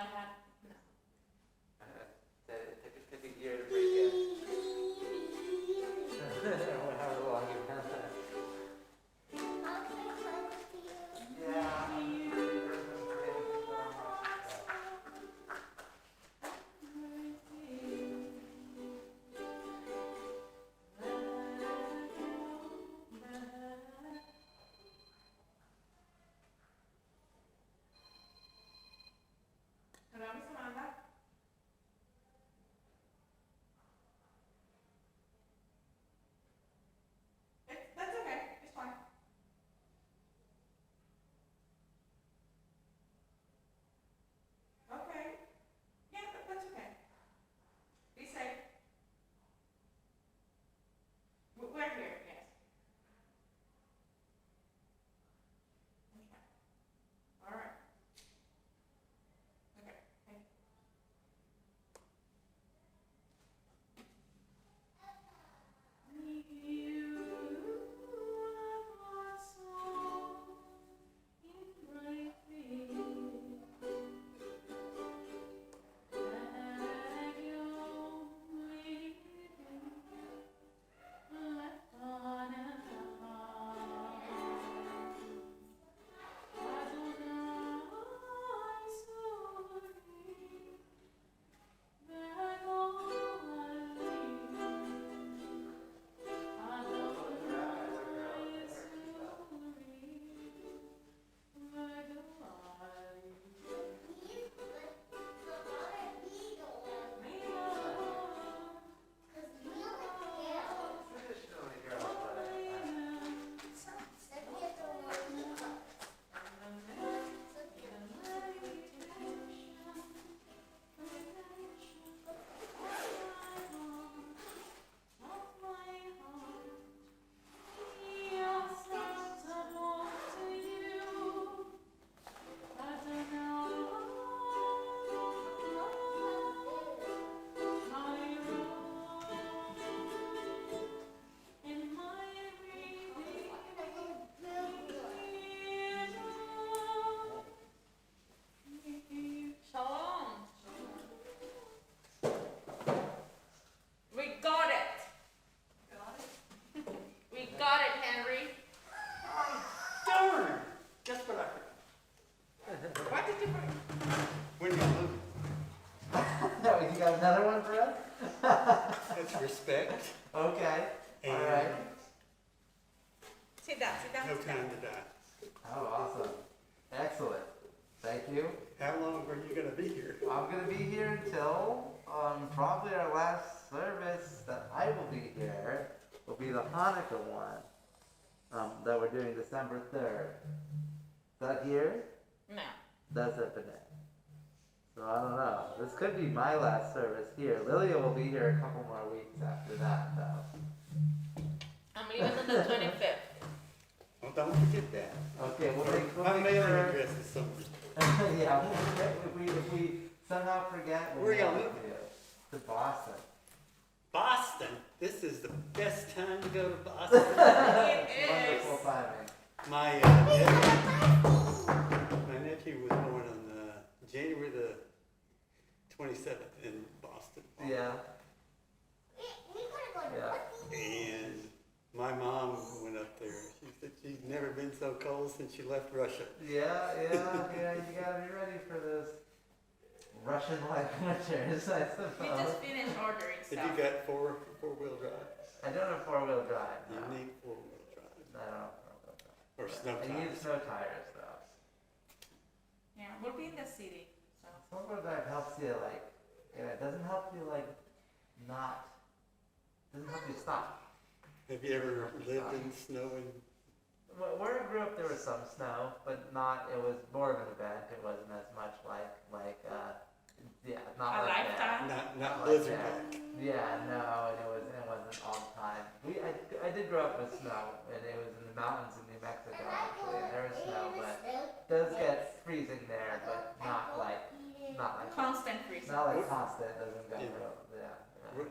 I had no. Take a year to break it. However long you've had that. Yeah. Hello, Miss Amanda. That's okay. It's fine. Okay. Yeah, that's okay. Be safe. We're here. Yes. Okay. All right. Okay. Thank you. Are my soul in my feet. That you're waiting, left on a heart. Adonai, sorry, that all I leave. Traditionally, girls, but Shalom. We got it. We got it, Henry. Darn! Guess what I forgot? What did you bring? When you move, no, you got another one for us? that's respect Okay. and All right. Sit down, sit down. no sit down. time to die. Oh, awesome. Excellent. Thank you. How long were you gonna be here? I'm gonna be here until probably our last service that I will be here will be the Hanukkah one that we're doing December 3rd. Is that here? No. That's up in it. So I don't know. This could be my last service here. Lilia will be here a couple more weeks after that, though. I'm leaving on the 25th. Well, don't forget that. Okay, we'll My make mailing sure. address is somewhere. Yeah, if we somehow forget, we'll Where y'all mail it moving? to you. To Boston. Boston. This is the best time to go to Boston. It is. Wonderful timing. My nephew was born on January the 27th in Boston. Yeah. Yeah. And my mom went up there. She said she's never been so cold since she left Russia. Yeah. You gotta be ready for those Russian-like winters, I We suppose. just finished ordering Have stuff. you got four-wheel drive? I don't have four-wheel drive. You No. need four-wheel drive. I don't have four-wheel drive. Or But snow I need tires. snow tires, though. Yeah, we'll be in the city. So. Four-wheel drive helps you, like, it doesn't help you, like, doesn't help you stop. Have you ever lived in snow and Where I grew up, there was some snow, but not. It was more of an event. It wasn't as much like not A like lifetime? not Like blizzard that. back? Yeah, no, and it wasn't all the time. I did grow up with snow, and it was in the mountains in New Mexico actually, and there was snow, but it does get freezing there, but not like Constant freezing. not like constant. It doesn't go Yeah. real. Yeah.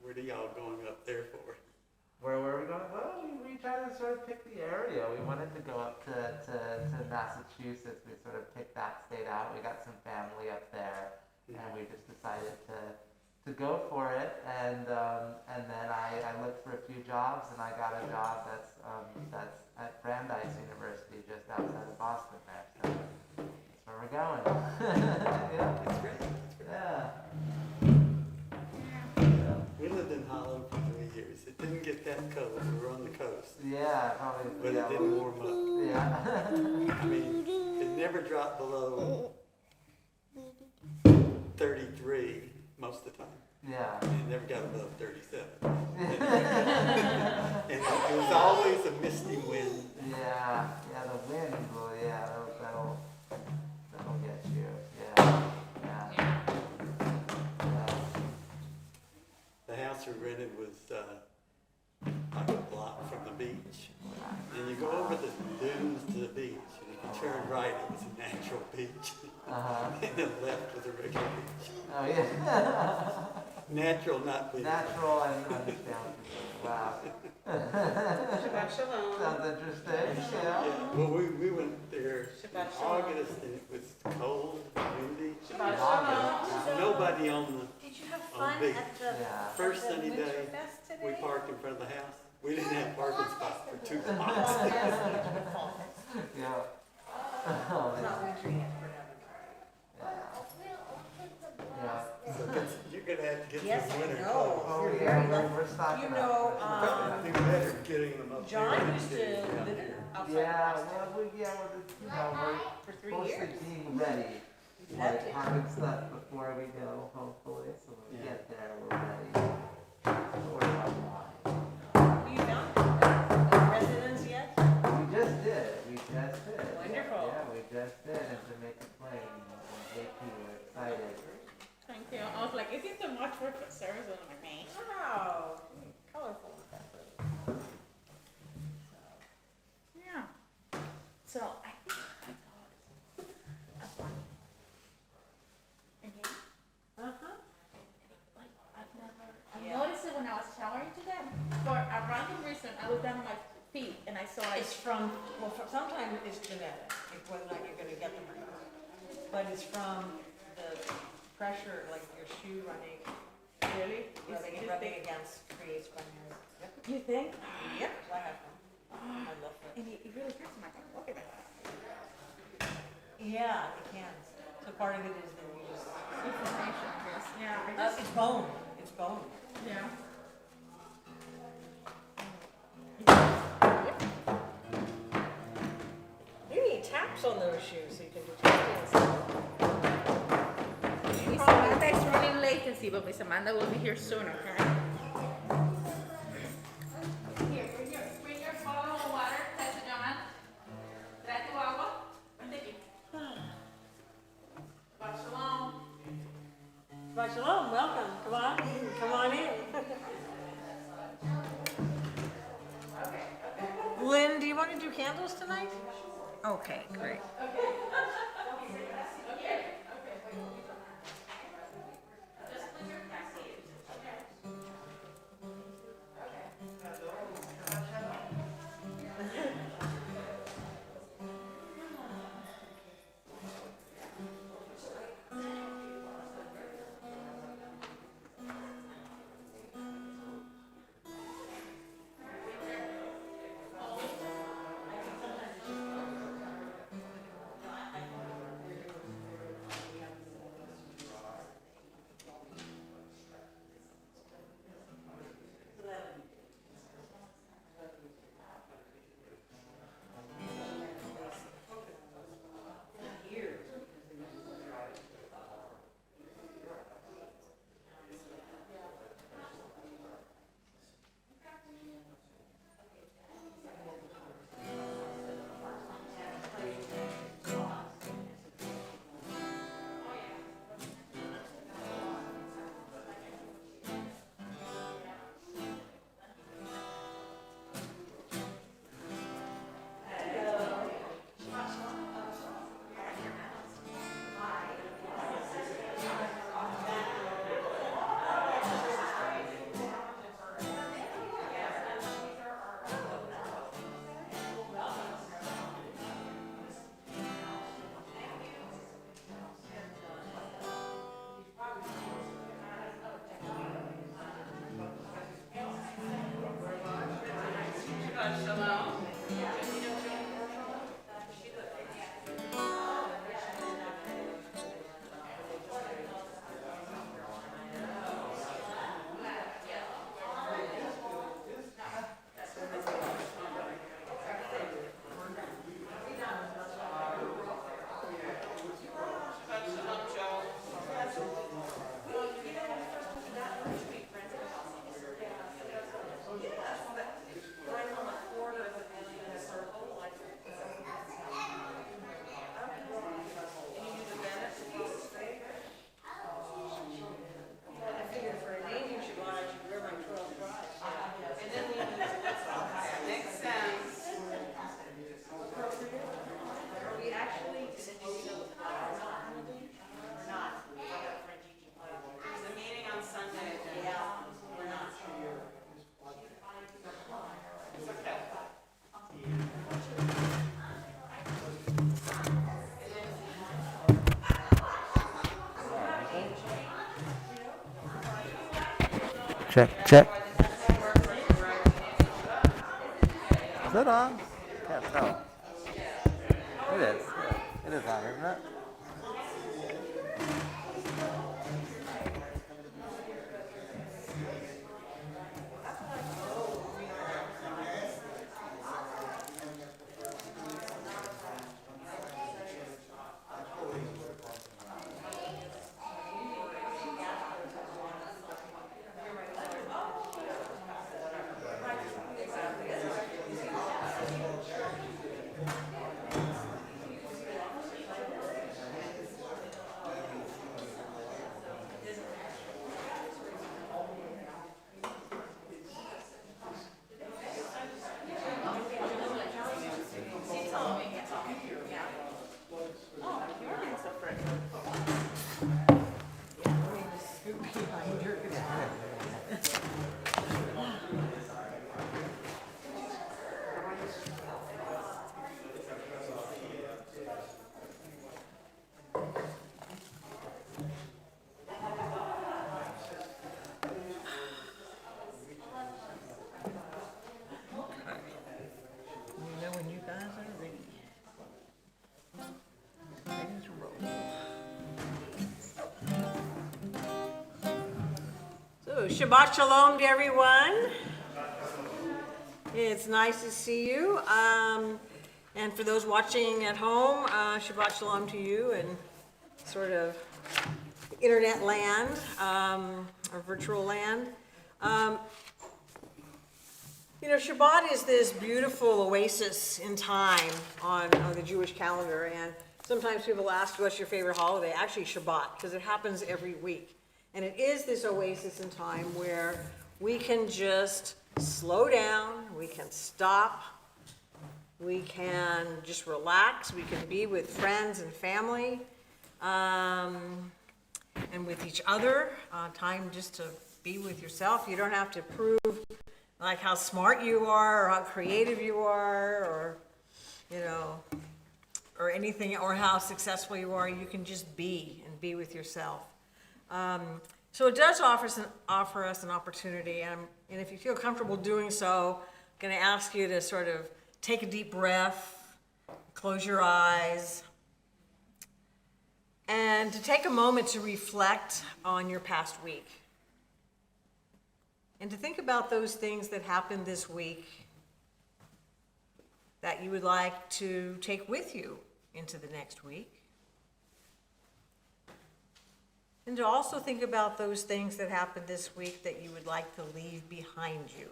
Where do y'all going up there for? Where were we going? Well, we try to sort of picked the area. We wanted to go up to Massachusetts. We sort of picked that state out. We got some family up there, and we just decided to go for it. And then I looked for a few jobs, and I got a job that's at Brandeis University, just outside of Boston there. So that's where we're going. Yeah. That's great. That's great. Yeah. We lived in Holland for 3 years. It didn't get that cold. We were on the coast. Yeah, probably. But Yeah, it didn't warm up. Yeah. I mean, it never dropped below 33 most of the time. Yeah. It never got above 37. And it was always a misty wind. Yeah, the wind will, that'll get you. Yeah. The house we rented was like a block from the beach. And you go over the dunes to the beach, and if you turn right, it was a natural beach. And then left was a regular beach. Oh yeah. Natural, not beach. Natural, I understand. Wow. Shabbat shalom. Sounds interesting. Yeah. Yeah, well, we went there in Shabbat shalom. August, and it was cold, windy. Shabbat shalom. Nobody on Did you have On fun beach. at the, Yeah. First at the sunny Winter day, Fest the, today? we parked in front of the house. We didn't have parking spots for 2 Oh, blocks. yes, wonderful. Yeah. Oh, It's not yeah. wintry yet, whatever. Yeah. So you're gonna have to get Yes, some I winter know. clothes. Oh You're yeah, very lucky. we're stocking You up. know, Probably do better getting them up John there. used to live outside Yeah, Boston well, we're for 3 supposed years. to be ready. Loved Like it. having stuff before we go, hopefully, so when we Yeah. get there, we're ready. Order online. Have you found residence yet? We just did. Wonderful. Yeah, we just did in Jamaica Plain, and JP, we're excited. Thank you. I was like, is it too much for service? And I'm like, man. Wow, colorful. Yeah. So I think I got a bunny. Again, Uh-huh. like I Yeah. noticed it when I was showering today. For a random reason, I looked down at my feet and I saw it. It's from, well, sometimes it's genetic, if whether or not you're gonna get them or not. But it's from the pressure, like your shoe running, Really? rubbing against creates bunnies. Yep. You think? Yep, I have them. I love them. And it really hurts my hand. Look at that. Yeah, it can. So part of it is that you just, Inflammation, I guess. Yeah. I just, it's bone, it's bone. yeah. You need taps on those shoes so you can do tap Miss Amanda is running latency, but Miss Amanda will be here soon, okay? Here, bring your bottle of water, Pastor John. Trae tu agua. Vente aquí. Shabbat shalom. Shabbat shalom, welcome, come on in. Lynn, do you want to do candles tonight? Okay, great. Check, check. Is that on? Can't tell. It is. It is on, isn't it? You know when you guys are ready. Ready to roll. So, Shabbat Shalom to everyone. It's nice to see you. And for those watching at home, Shabbat Shalom to you and sort of internet land, or virtual land. You know, Shabbat is this beautiful oasis in time on the Jewish calendar, and sometimes people ask, what's your favorite holiday? Actually, Shabbat, because it happens every week. And it is this oasis in time where we can just slow down, we can stop, we can just relax, we can be with friends and family, and with each other, time just to be with yourself. You don't have to prove like how smart you are, or how creative you are, or, you know, or anything, or how successful you are. You can just be and be with yourself. So it does offer us an opportunity, and if you feel comfortable doing so, I'm going to ask you to sort of take a deep breath, close your eyes, and to take a moment to reflect on your past week. And to think about those things that happened this week that you would like to take with you into the next week. And to also think about those things that happened this week that you would like to leave behind you.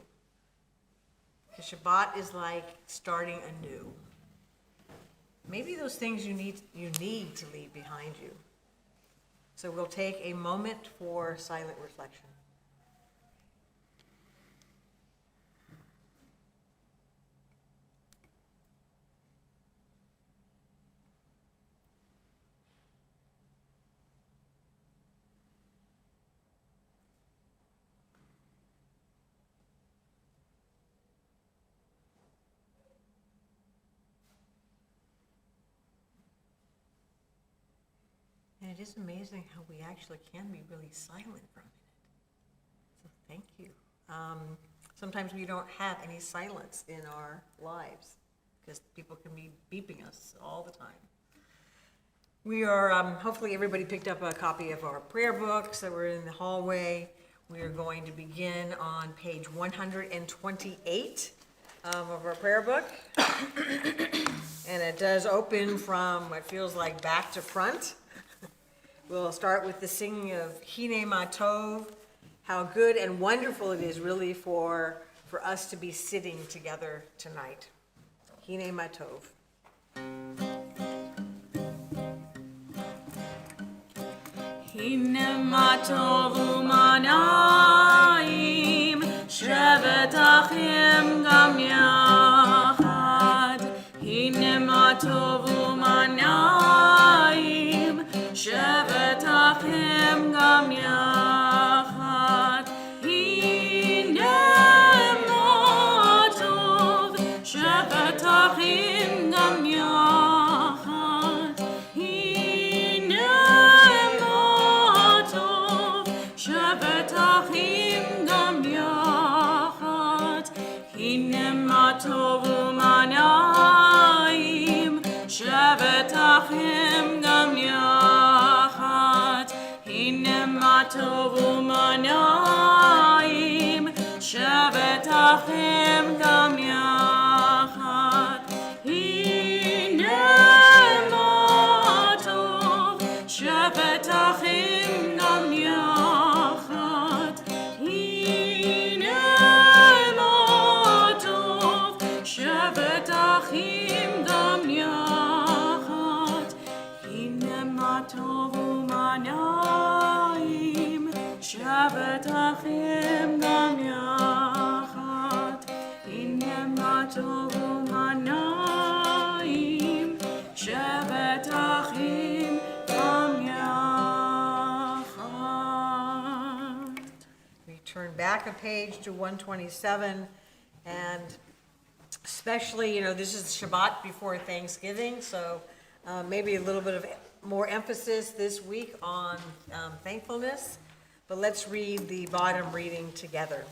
Because Shabbat is like starting anew. Maybe those things you need to leave behind you. So we'll take a moment for silent reflection. And it is amazing how we actually can be really silent for a minute. So thank you. Sometimes we don't have any silence in our lives because people can be beeping us all the time. We are, hopefully everybody picked up a copy of our prayer books that were in the hallway. We are going to begin on page 128 of our prayer book. And it does open from what feels like back to front. We'll start with the singing of Hine Ma Tov, how good and wonderful it is really for us to be sitting together tonight. Hine Ma Tov. Hine ma tov u'manayim, shevet achim gam yachad. Hine ma tov u'manayim, shevet achim gam yachad. Hine ma tov, shevet achim gam yachad. Hine ma tov, shevet achim gam טוב ומנעים, שבת אחים גם יחד. הנה מה טוב, שבת אחים גם יחד. הנה מה טוב, שבת אחים גם יחד. הנה מה טוב ומנעים, שבת אחים גם יחד. הנה מה טוב ומנעים, שבת אחים גם יחד. We turn back a page to 127, and especially, this is Shabbat before Thanksgiving, so maybe a little bit of more emphasis this week on thankfulness. But let's read the bottom reading together.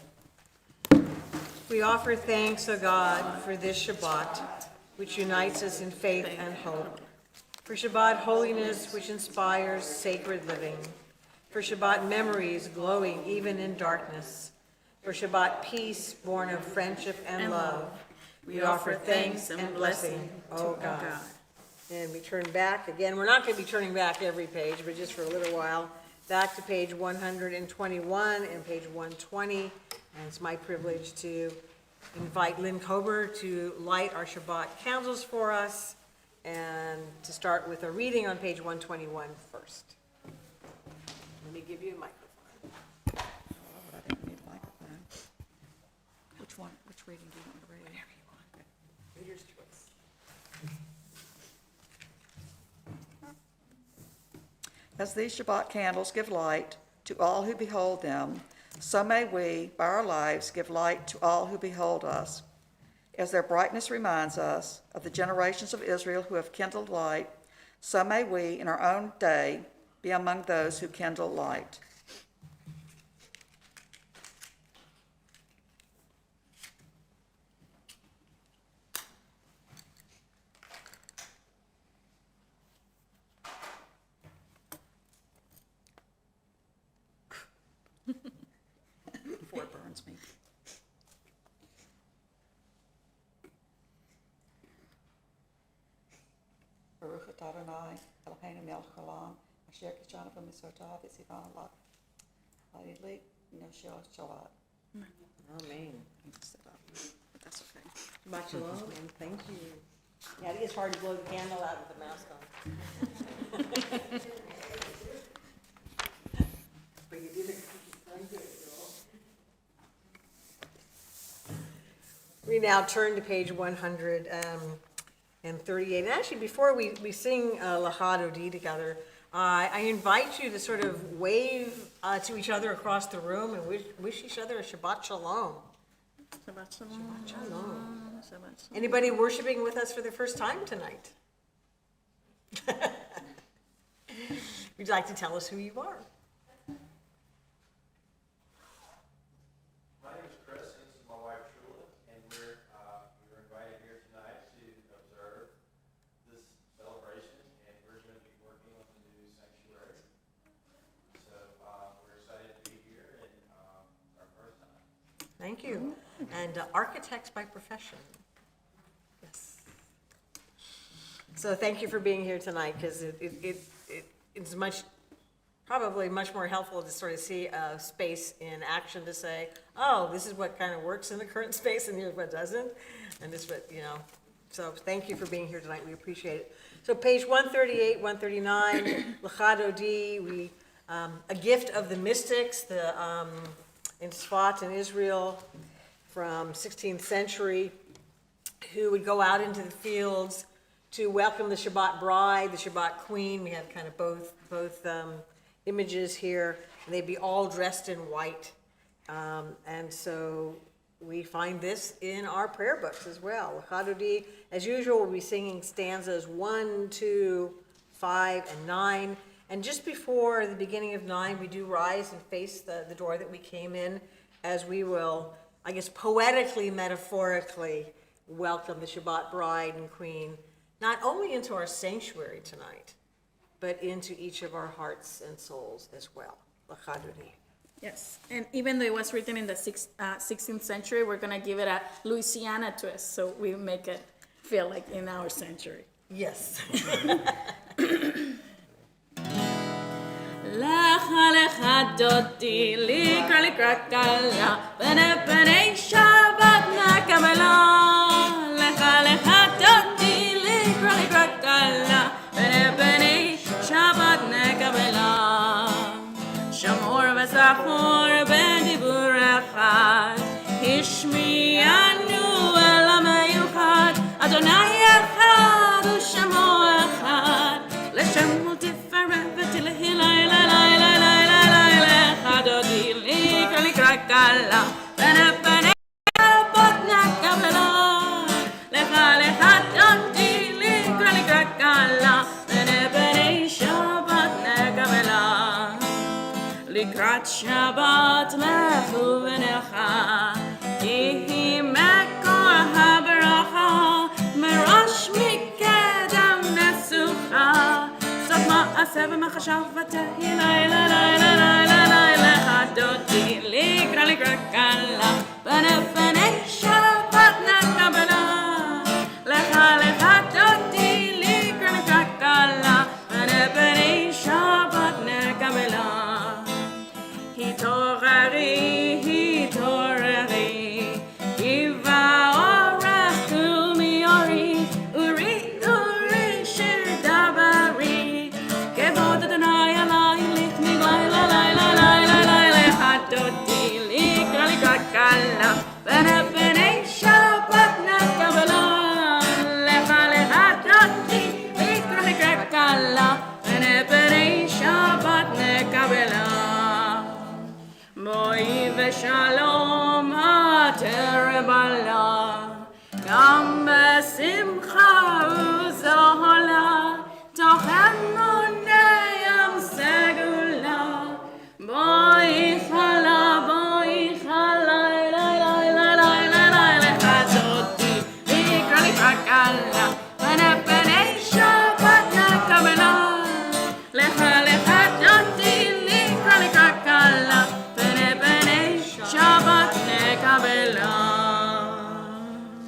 We offer thanks, O God, for this Shabbat, which unites us in faith and hope. For Shabbat holiness, which inspires sacred living. For Shabbat memories glowing even in darkness. For Shabbat peace born of friendship and love. We offer thanks and blessing, O God. And we turn back again. We're not going to be turning back every page, but just for a little while. Back to page 121 and page 120. And it's my privilege to invite Lynn Kober to light our Shabbat candles for us and to start with a reading on page 121 first. Let me give you a microphone. I didn't need a microphone. Which one, which reading do you want to read? Whatever you want. Reader's choice. As these Shabbat candles give light to all who behold them, so may we, by our lives, give light to all who behold us. As their brightness reminds us of the generations of Israel who have kindled light, so may we, in our own day, be among those who kindle light. Before it burns me. Baruch atah Adonai, Eloheinu melech haolam, asher kishanu b'mitzvotav v'tzivanu la'ilih noshel Shabbat. Amen. But that's okay. Shabbat shalom, and thank you. Yeah, it is hard to blow the candle out with the mask on. But you did it very good, girl. We now turn to page 138. And actually, before we sing L'cha Dodi together, I invite you to sort of wave to each other across the room and wish each other a Shabbat shalom. Shabbat shalom. Shalom. Shabbat shalom. Anybody worshiping with us for the first time tonight? Would you like to tell us who you are? My name is Chris, and this is my wife Shula, and we were invited here tonight to observe this celebration, and we're going to be working on the new sanctuary. So we're excited to be here, and it's our first time. Thank you. And architects by profession. Yes. So thank you for being here tonight, because it's probably much more helpful to sort of see a space in action to say, oh, this is what kind of works in the current space and here's what doesn't. And this what, so thank you for being here tonight. We appreciate it. So page 138, 139, L'cha Dodi, a gift of the mystics, in Sfat in Israel from 16th century, who would go out into the fields to welcome the Shabbat bride, the Shabbat queen. We have kind of both images here, and they'd be all dressed in white. And so we find this in our prayer books as well. L'cha Dodi, as usual, we'll be singing stanzas 1, 2, 5, and 9. And just before the beginning of 9, we do rise and face the door that we came in, as we will, I guess, poetically, metaphorically, welcome the Shabbat bride and queen, not only into our sanctuary tonight, but into each of our hearts and souls as well. L'chadodi. Yes, and even though it was written in the 16th century, we're gonna give it a Louisiana twist, so we make it feel like in our century. Yes. Lecha lecha dodi, likra likra kala, bene bene Shabbat nakabela. Lecha lecha dodi, likra likra kala, bene bene Shabbat nakabela. Shamor v'zachor b'dibur echad, Hishmi'anu el ha'meyuchad, Adonai echad u'shamo echad, L'shemo tiferet v'tilhi l'chadodi, likra likra kala, bene bene Shabbat nakabela. Lecha lecha dodi, likra likra kala, bene bene Shabbat nakabela. Likrat Shabbat lechu v'necha, Yehi mekor ha'beracha, Merash mikedem nesucha, Sot ma'aseh v'machashav v'tehi layla layla layla layla chadodi, Likra likra kala, bene bene Shabbat nakabela. Lecha lecha dodi, likra likra kala, bene bene Shabbat nakabela. Hitorari, Iva orach kumiori, Uri shir dabari, Kevod Adonai alai lichmi layla layla layla layla chadodi, likra likra kala, bene bene Shabbat nakabela. Lecha lecha dodi, likra likra kala, bene bene Shabbat nakabela. Moi v'shalom ha'terebala, Gam b'simcha u'zola, Tochem moneyam segula, Boi chala, lechadodi, likra likra kala, bene bene Shabbat nakabela. Lecha lecha dodi, likra likra kala, Shabbat nekabela.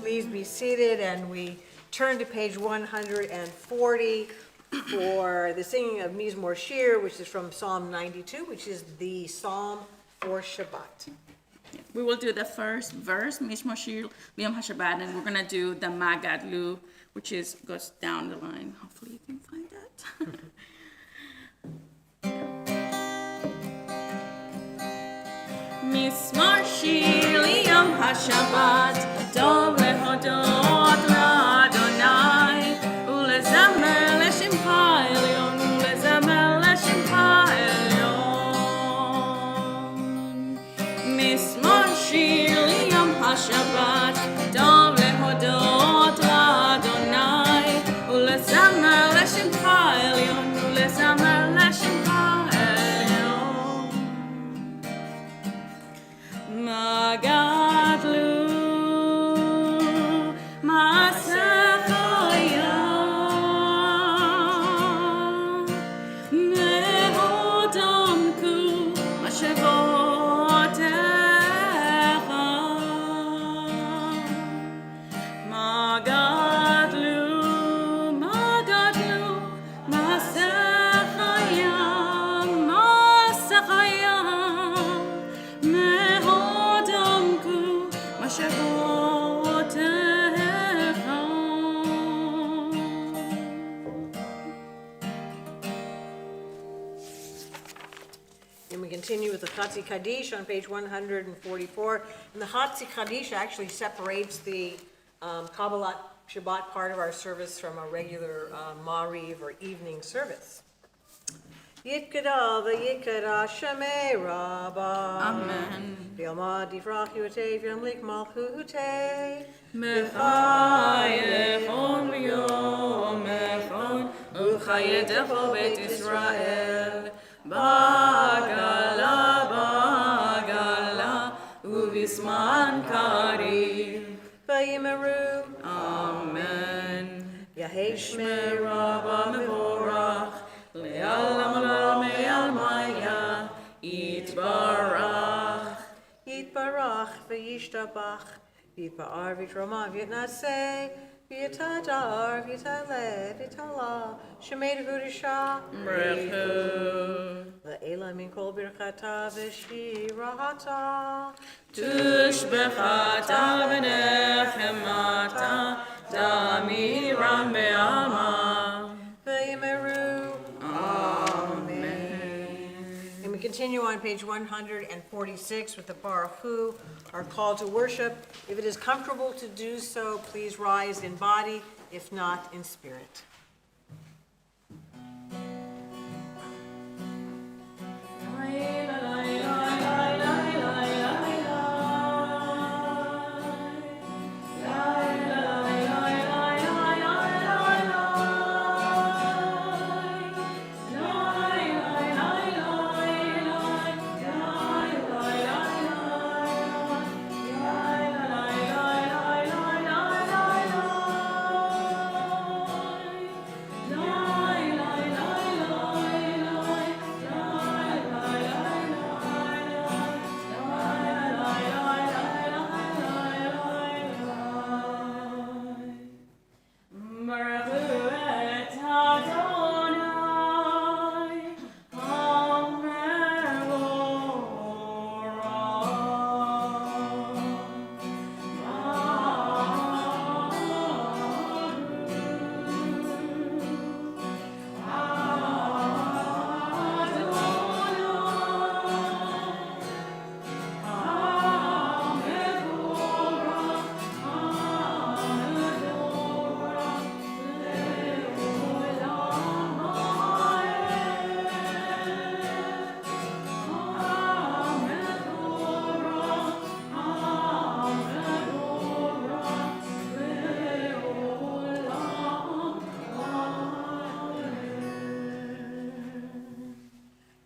Please be seated, and we turn to page 140 for the singing of Mizmor Shir, which is from Psalm 92, which is the psalm for Shabbat. We will do the first verse, Mishmor Shir B'Yom HaShabbat, and we're gonna do the Magadlu, which goes down the line. Hopefully you can find that. Mizmor Shir Yom HaShabbat, Tov lehodot l'Adonai, ulezamer l'shimcha elyon, ulezamer l'shimcha elyon. Mizmor Shir Yom HaShabbat, Tov lehodot l'Adonai, ulezamer l'shimcha elyon, ulezamer l'shimcha elyon. Magadlu, Masechaya, Mehodamku, Mashevotecha. Magadlu, Masechaya, Masechaya. And we continue with the Chatzi Kaddish on page 144. And the Chatzi Kaddish actually separates the Kabbalat Shabbat part of our service from a regular Ma'ariv or evening service. Yitkada v'yitkada Shemei Rabbah. Amen. V'yomad yifrach yotei v'yamlik malchutei. Mechayechon v'yom echon, uchayedecho bet Yisrael. Bagala, bagala, uvisman karim. Vayimeru. Amen. Yahei Shmei Rabba mevorach, le'al amala me'al maya, v'yishtabach, v'yipa'ar v'yitroma v'yitnaseh, v'yitadar v'yitaleh v'yitala, shemei v'udisha, Brachu. La'ela min kol birchata v'shirahata, Tushbechata v'nechemata, damiram be'alma. v'yimeru. And we continue on page 146 with the Baruch Hu, our call to worship. If it is comfortable to do so, please rise in body, if not in spirit.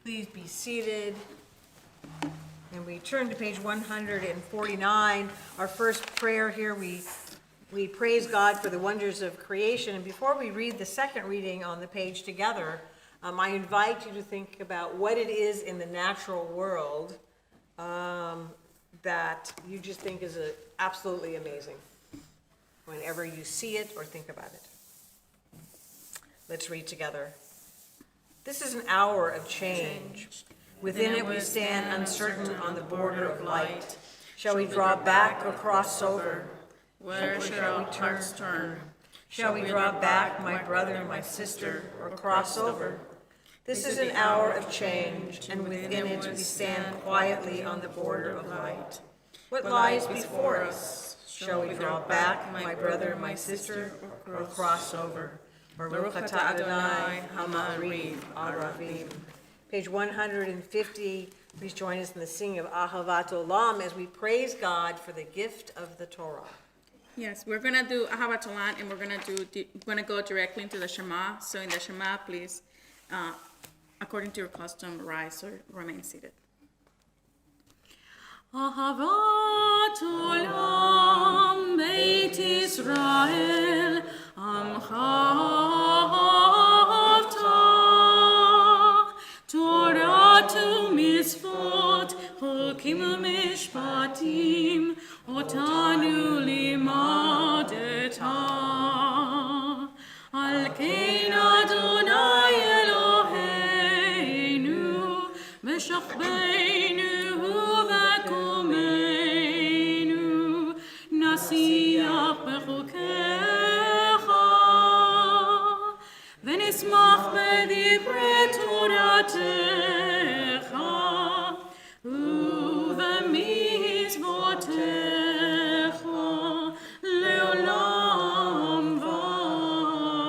Please be seated. And we turn to page 149. Our first prayer here, we praise God for the wonders of creation. And before we read the second reading on the page together, I invite you to think about what it is in the natural world that you just think is absolutely amazing whenever you see it or think about it. Let's read together. This is an hour of change. Within it we stand uncertain on the border of light. Shall we draw back or cross over? Where shall our hearts turn? Shall we draw back, my brother and my sister, or cross over? This is an hour of change, and within it we stand quietly on the border of light. What lies before us? Shall we draw back, my brother and my sister, or cross over? Baruch atah Adonai Hamarim Aravim. Page 150, please join us in the singing of Ahavat Olam as we praise God for the gift of the Torah. Yes, we're gonna do Ahavat Olam, and we're gonna go directly into the Shema. So in the Shema, please, according to your custom, rise or remain seated. Ahavat Olam Beit Israel Amcha Torah to mitzvot, chokim u'mishpatim, otanu limadeta. Al kein Adonai Eloheinu, v'shachbeinu v'kumeinu, nasiach b'chukecha, v'nismach b'divrei Toratecha, u'v'mizvotecha, le'olam va'ed.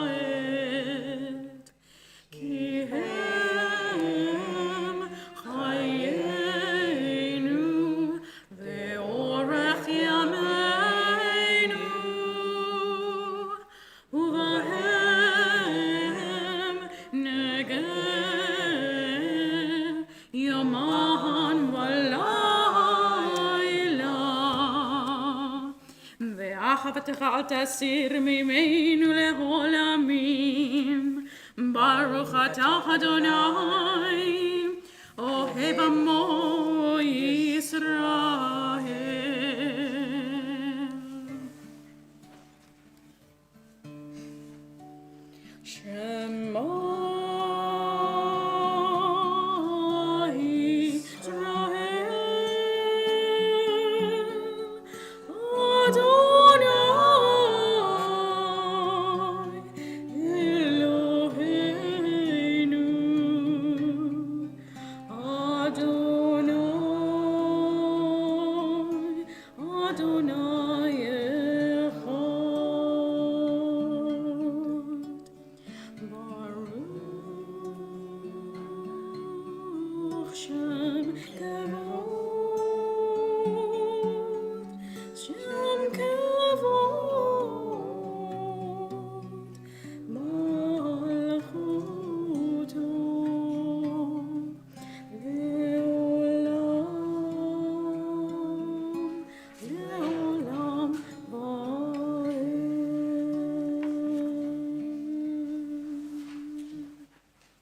Ki hem chayenu, ve'orech yameinu, u'vahem negeh yaman v'layla. ואחוותך אל תסיר ממנו לעולמים. ברוך אתה אדוני, אוהב עמו ישראל.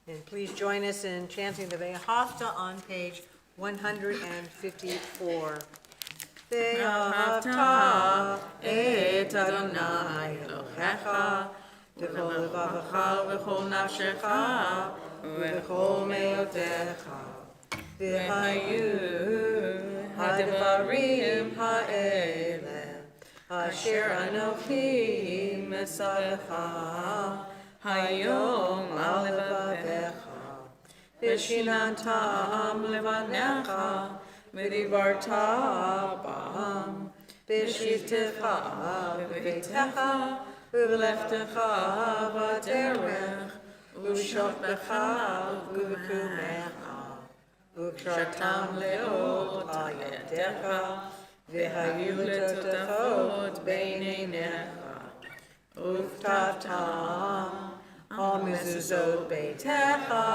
And please join us in chanting the Ve'ahavta on page 154. Ve'ahavta et Adonai Elohecha v'chol levavecha v'chol nafshecha v'chol me'otecha v'hayu ha'devarim ha'ele asher anochi mesavecha hayom al levavecha v'shinantam levanecha v'divarta bam v'shivtecha v'beitecha v'leftecha v'derech v'shoftecha v'kumecha v'kshartam leot ayadecha v'hayu letotachot beineinecha Uftatam al mezuzot beitecha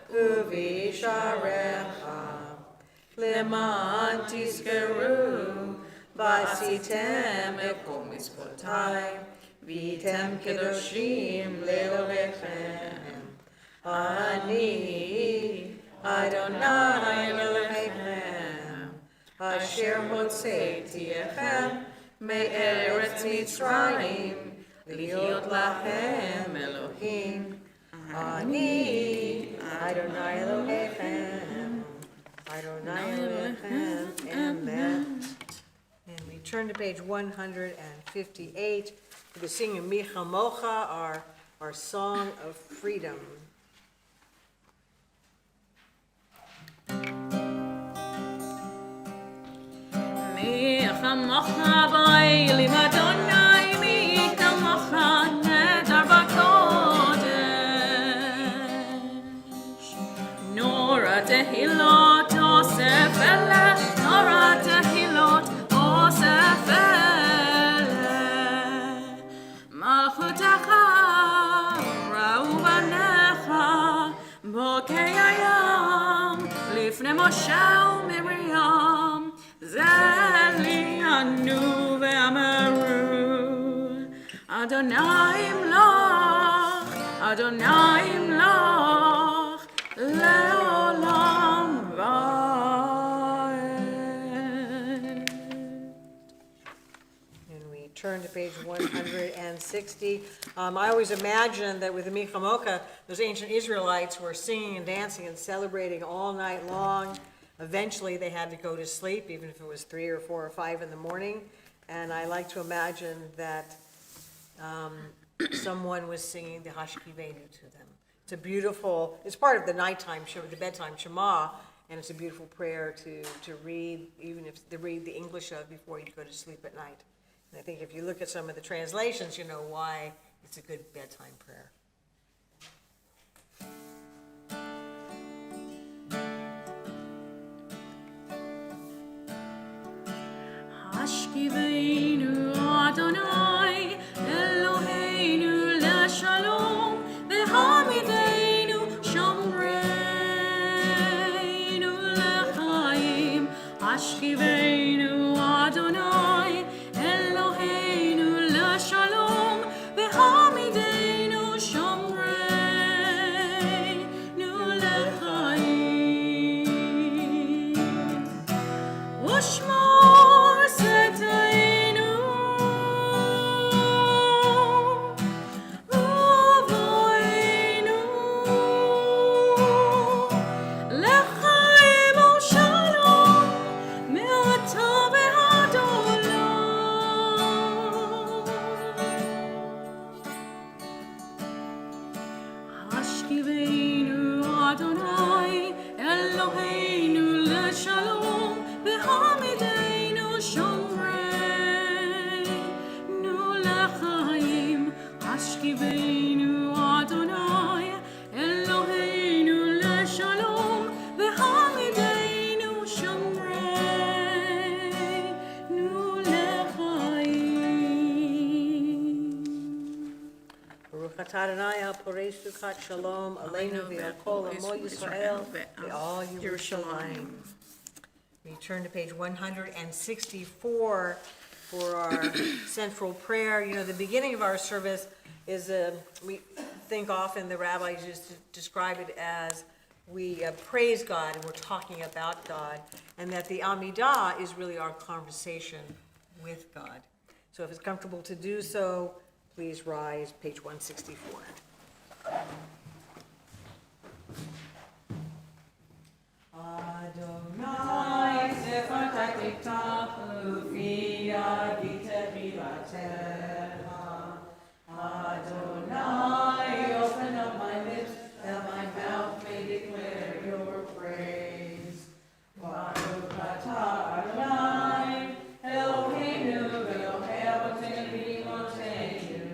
uvisharecha leman tizkeru v'asitem ekol mitzvotai v'tem kedoshim le'elohechem ani Adonai Elohechem asher hotzeiti echem me'eretz Mitzrayim Liot lachem Elohim, Ani Adonai Elohechem, Adonai Elohechem, Amen. And we turn to page 158 for the singing Micha Mocha, our song of freedom. Micha Mocha b'olim Adonai Tehilot Osef Eleh, Nora Tehilot Osef Eleh, Malchutecha Ra'u banecha Bokei hayam Lifnei Moshe u'Miriam Zeli anu ve'ameru Adonai imloch Adonai imloch Le'olam va'ed. And we turn to page 160. I always imagine that with the Micha Mocha, those ancient Israelites were singing and dancing and celebrating all night long. Eventually, they had to go to sleep, even if it was 3 or 4 or 5 in the morning. And I like to imagine that someone was singing the Hashkivenu to them. It's a beautiful, it's part of the nighttime, the bedtime Shema, and it's a beautiful prayer to read, even if to read the English of before you go to sleep at night. And I think if you look at some of the translations, you know why it's a good bedtime prayer. Hashkivenu Adonai Eloheinu leShalom v'hamidenu shomreinu lechaim Hashkivenu Adonai Eloheinu leShalom v'hamidenu shomreinu lechaim Ushmor Seteinu השכיבנו אדוני אלוהינו לשלום והעמידנו שומרנו לחיים השכיבנו אדוני אלוהינו לשלום והעמידנו שומרנו לחיים. Baruch atah Adonai al-porei sukat shalom aleinu v'al kol amo Yisrael v'al Yerushalayim. We turn to page 164 for our central prayer. You know, the beginning of our service is, we think often the rabbis used to describe it as we praise God and we're talking about God, and that the Amidah is really our conversation with God. So if it's comfortable to do so, please rise, page 164. Adonai sefer taktiktachu fi yadita bilatecha. Adonai, open up my lips, that my mouth may declare your praise. Baruch atah Adonai, Eloheinu v'Elokei Avotenu v'Imotenu,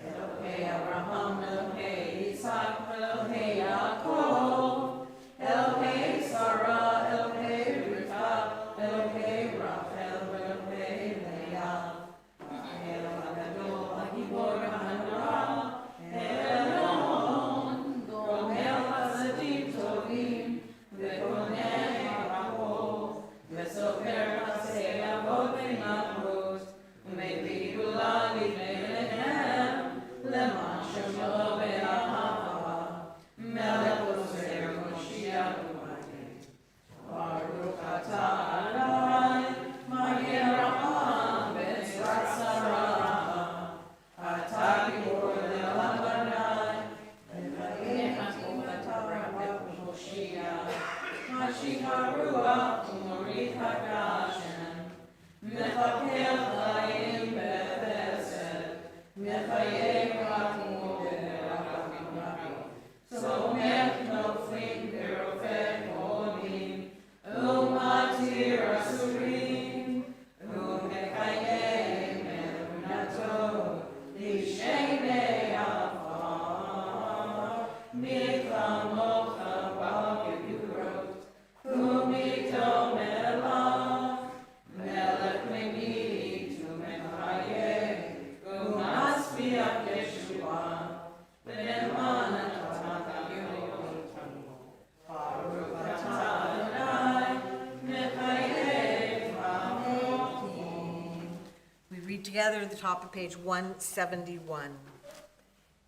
Elokei Abraham, Elokei Yitzhak, Elokei Yaakov, Elokei Sarah, Elokei Rivka, Elokei Rachel, Elokei Leah, El Hagadol, HaGibor HaNorah, Elon, Gomel Hasadim Tovim, Ve'oneh HaRahov, Ve'sofer Hasei Avot Ve'Machos, U'mevii Gula Livnei Lehem, Leman Shemo Ve'ahava, Melech Ozer Moshiach U'Magen. Baruch atah Adonai, Magen Racham Be'ezrat Sarah, Atah Gibor Le'olam Banai, V'vayeh Hakom Atah Moshiach, Mashik HaRuach U'morit HaGashem, Mechakel Chaim B'Chesed, Mechayeh Rachmo Be'Rachim, Somech Noflim Be'Rofeh Kolim, U'matir Asurim, U'mechayeh Me'unato, L'shenei Afar, Miklamocha Ba'Gevurot, U'mitom Elav, Melech Megid U'mechayeh, U'masbiach Yeshua, V'ne'eman atah Yotam. Baruch atah Adonai, Mechayeh V'amotim. We read together at the top of page 171.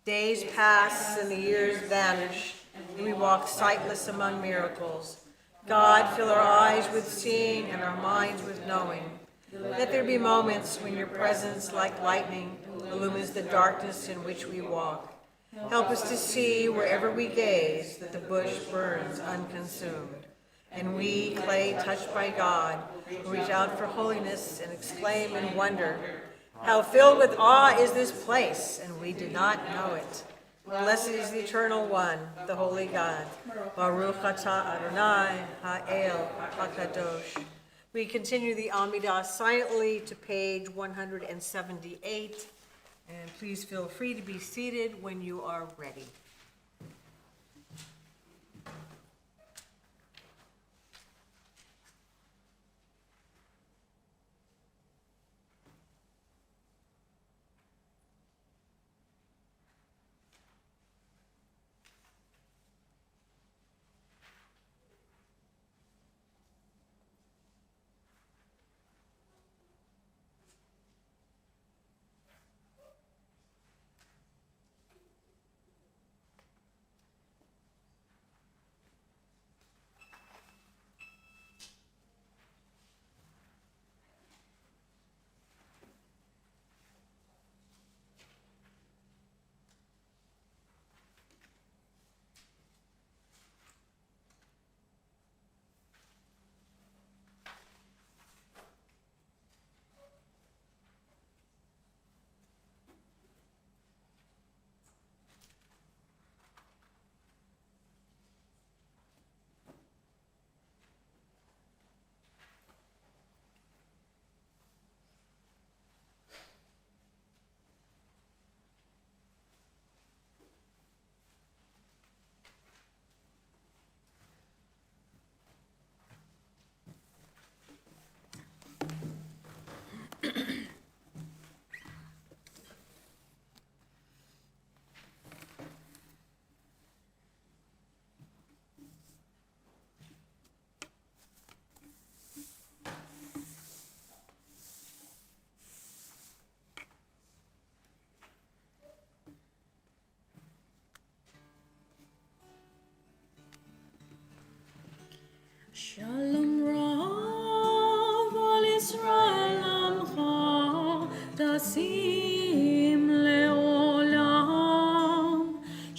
Days pass and the years vanish, and we walk sightless among miracles. God, fill our eyes with seeing and our minds with knowing. Let there be moments when your presence, like lightning, illumines the darkness in which we walk. Help us to see wherever we gaze that the bush burns unconsumed. And we, clay touched by God, reach out for holiness and exclaim in wonder, how filled with awe is this place, and we did not know it. Blessed is the Eternal One, the Holy God. Baruch atah Adonai ha'el hakadosh. We continue the Amidah silently to page 178, and please feel free to be seated when you are ready.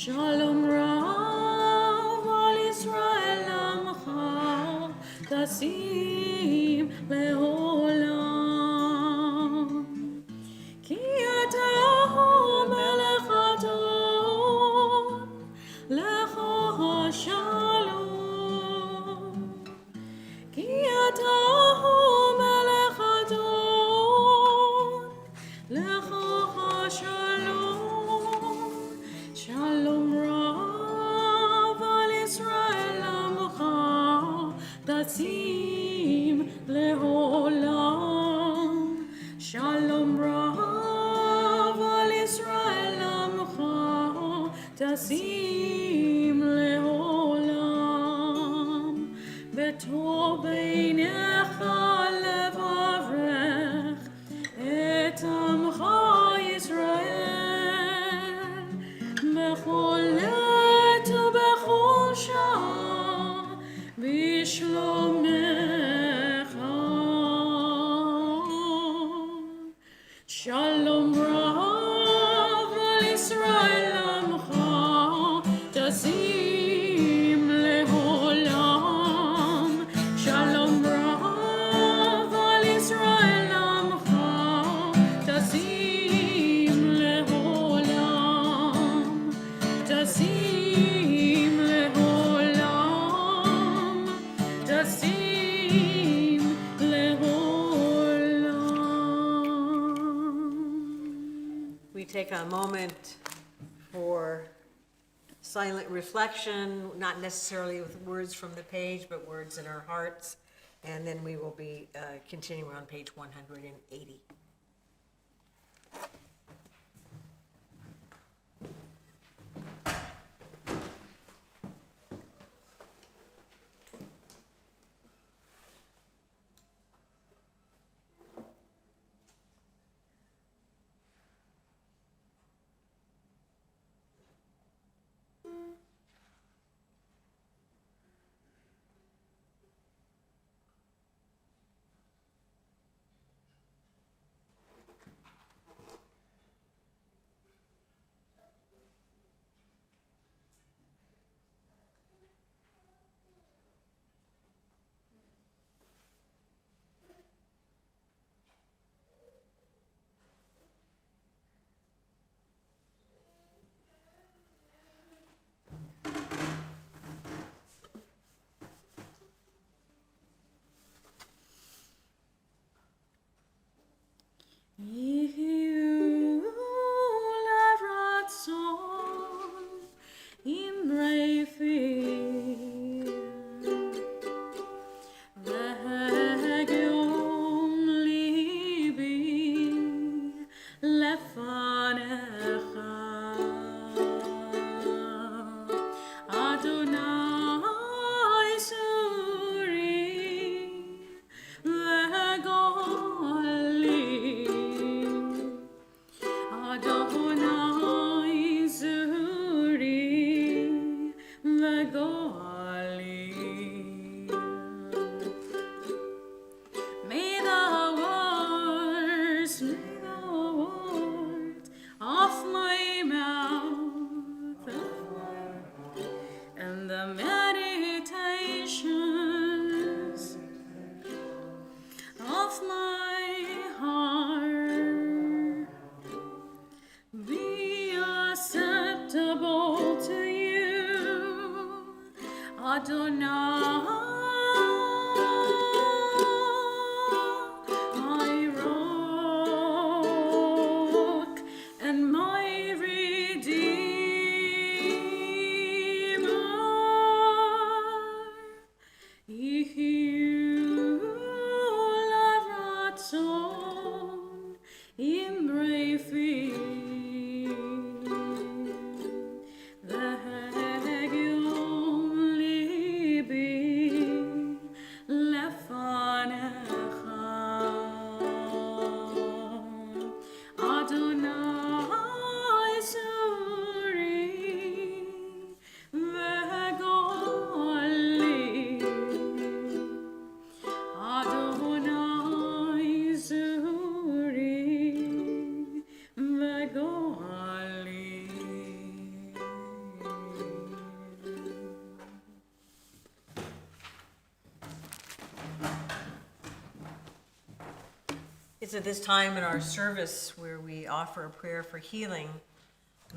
Shalom Rav al Israel Amcha Tasim Leolam Ki Atahu Melech Adon Lecha Shalom Ki Atahu Melech Adon Lecha Shalom Shalom Rav al Israel Amcha Tasim Leolam Shalom Rav al Israel Amcha Tasim Leolam Beto Beinecha Levavrech Et Amcha Yisrael Bechol Let Ubechol Shah Bishlomecha Shalom Rav al Israel Amcha Tasim Leolam Shalom Rav al Israel Amcha Tasim Leolam Tasim Leolam Tasim Leolam. We take a moment for silent reflection, not necessarily with words from the page, but words in our hearts. And then we will be continuing on page 180. my rock and my redeemer. Ratzon im brefi V'hegion libi It's at this time in our service where we offer a prayer for healing,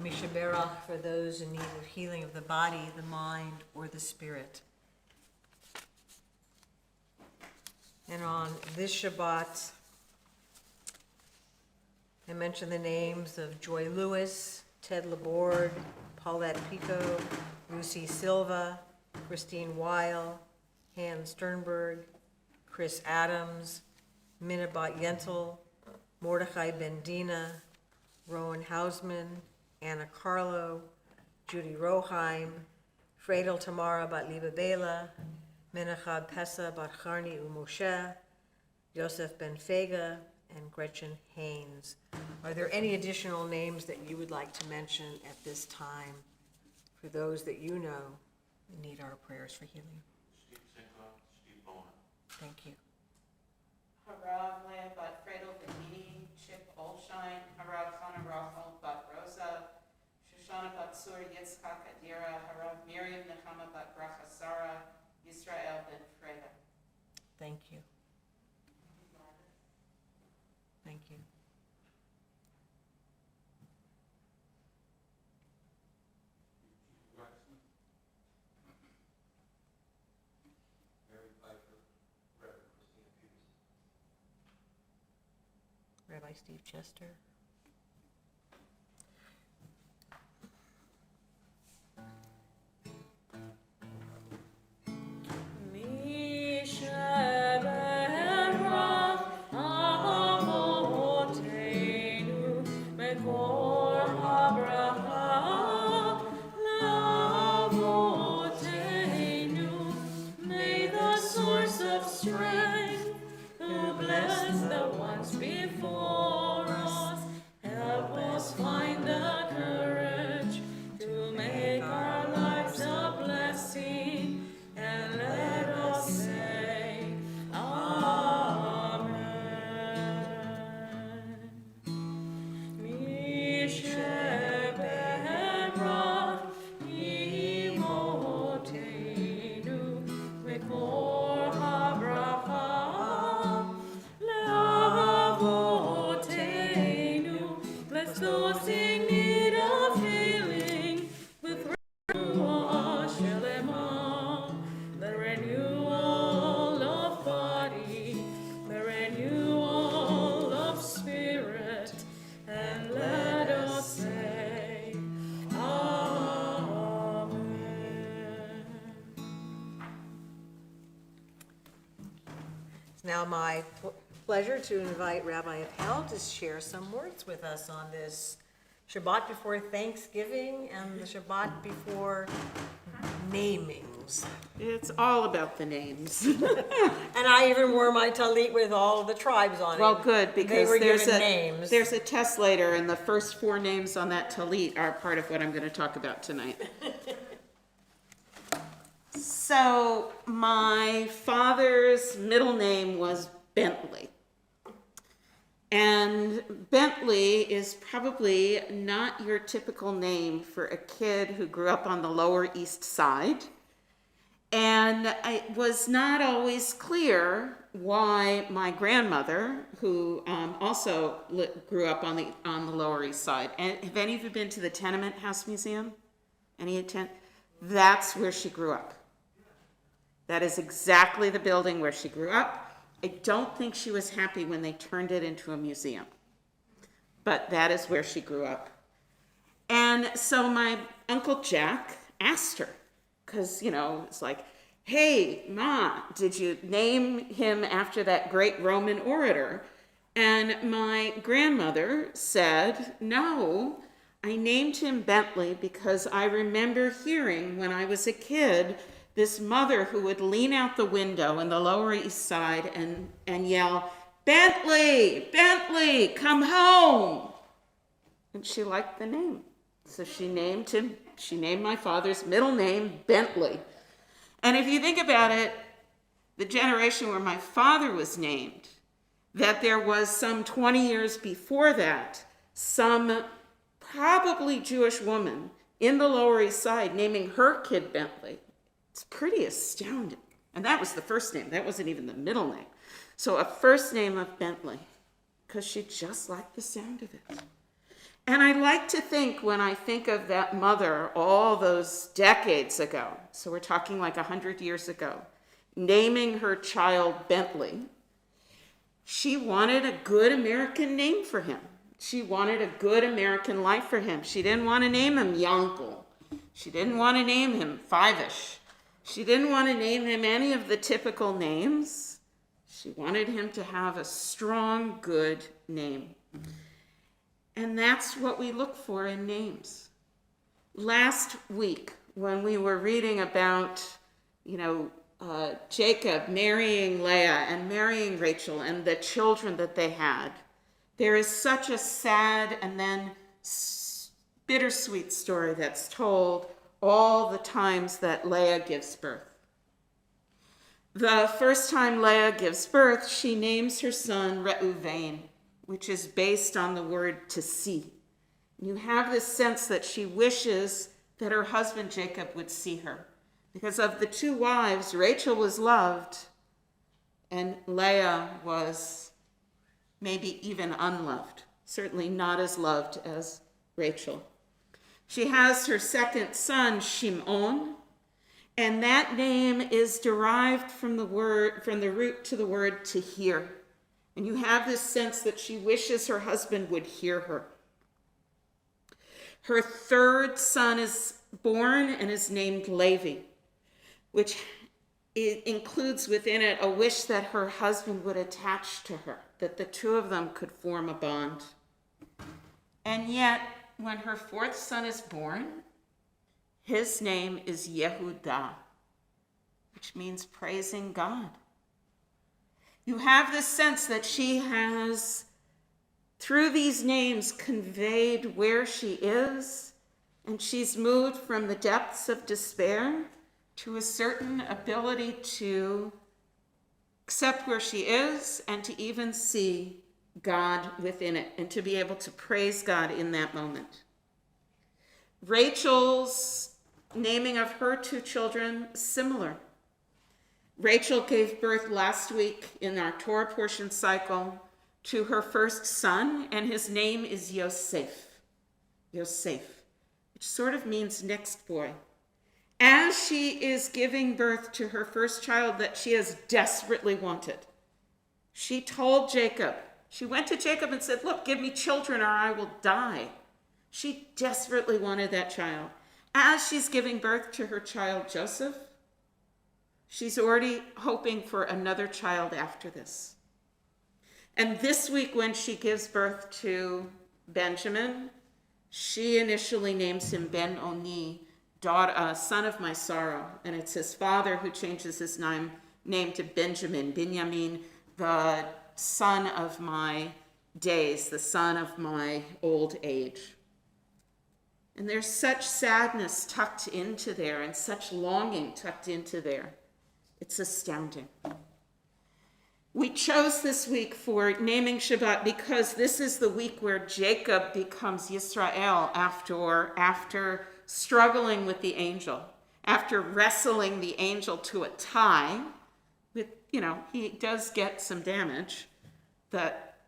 Mishabera, for those in need of healing of the body, the mind, or the spirit. And on this Shabbat, I mention the names of Joy Lewis, Ted Laborde, Paulette Pico, Lucy Silva, Christine Weil, Han Sternberg, Chris Adams, Minabat Yentl, Mordechai Bendina, Rowan Hausman, Anna Carlo, Judy Roheim, Fredel Tamara Bat Liba Bela, Menachad Pesa Bat Charni Umoshe, Yosef Ben Fega, and Gretchen Haynes. Are there any additional names that you would like to mention at this time for those that you know need our prayers for healing? Steve Sinkla, Steve Bowman. Thank you. Harav Leah Bat Fredel Benini, Chip Olshine, Harav Chana Rachel Bat Rosa, Shoshana Bat Sur Yitzchak Adira, Harav Miriam Nechama Bat Bracha Sarah, Yisrael Ben Freda. Thank you. Thank you. Mary Pfeiffer, Reverend Christina Peterson. Rabbi Steve Chester. May the source of strength, who blessed the ones before us, help us find the courage to make our lives a blessing, and let us say, Amen. Misheberach imotenu mekor habracha leavotenu. Bless those in need of healing with refuah shelema, the renewal of body, the renewal of spirit, and let us say, Amen. It's now my pleasure to invite Rabbi Appel to share some words with us on this Shabbat before Thanksgiving and the Shabbat before namings. It's all about the names. And I even wore my talit with all of the tribes on it. Well, good, They because were there's given a names. there's a test later, and the first 4 names on that talit are part of what I'm going to talk about tonight. So my father's middle name was Bentley. And Bentley is probably not your typical name for a kid who grew up on the Lower East Side. And it was not always clear why my grandmother, who also grew up on the Lower East Side, and have any of you been to the Tenement House Museum? That's where she grew up. That is exactly the building where she grew up. I don't think she was happy when they turned it into a museum, but that is where she grew up. And so my Uncle Jack asked her, because, it's like, hey, Ma, did you name him after that great Roman orator? And my grandmother said, no, I named him Bentley because I remember hearing when I was a kid this mother who would lean out the window in the Lower East Side and yell, Bentley, Bentley, come home. And she liked the name. So she named my father's middle name Bentley. And if you think about it, the generation where my father was named, that there was some 20 years before that, some probably Jewish woman in the Lower East Side naming her kid Bentley. It's pretty astounding. And that was the first name. That wasn't even the middle name. So a first name of Bentley. because she just liked the sound of it. And I like to think, when I think of that mother all those decades ago, so we're talking like 100 years ago, naming her child Bentley, she wanted a good American name for him. She wanted a good American life for him. She didn't want to name him Yankel. She didn't want to name him Fivish. She didn't want to name him any of the typical names. She wanted him to have a strong, good name. And that's what we look for in names. Last week, when we were reading about, Jacob marrying Leah and marrying Rachel and the children that they had, there is such a sad and then bittersweet story that's told all the times that Leah gives birth. The first time Leah gives birth, she names her son Reuven, which is based on the word to see. You have this sense that she wishes that her husband Jacob would see her. Because of the two wives, Rachel was loved and Leah was maybe even unloved, certainly not as loved as Rachel. She has her second son, Shimon, and that name is derived from the root to the word to hear. And you have this sense that she wishes her husband would hear her. Her third son is born and is named Levi, which includes within it a wish that her husband would attach to her, that the two of them could form a bond. And yet, when her fourth son is born, his name is Yehudah, which means praising God. You have this sense that she has, through these names, conveyed where she is, and she's moved from the depths of despair to a certain ability to accept where she is and to even see God within it and to be able to praise God in that moment. Rachel's naming of her two children, similar. Rachel gave birth last week in our Torah portion cycle to her first son, and his name is Yosef. Yosef, which sort of means next boy. As she is giving birth to her first child that she has desperately wanted, she told Jacob, she went to Jacob and said, "Look, give me children or I will die." She desperately wanted that child. As she's giving birth to her child Joseph, she's already hoping for another child after this. And this week when she gives birth to Benjamin, she initially names him Ben-Oni, son of my sorrow. And it's his father who changes his name to Benjamin, the son of my days, the son of my old age. And there's such sadness tucked into there and such longing tucked into there. It's astounding. We chose this week for naming Shabbat because this is the week where Jacob becomes Yisrael after struggling with the angel, after wrestling the angel to a tie. With, he does get some damage,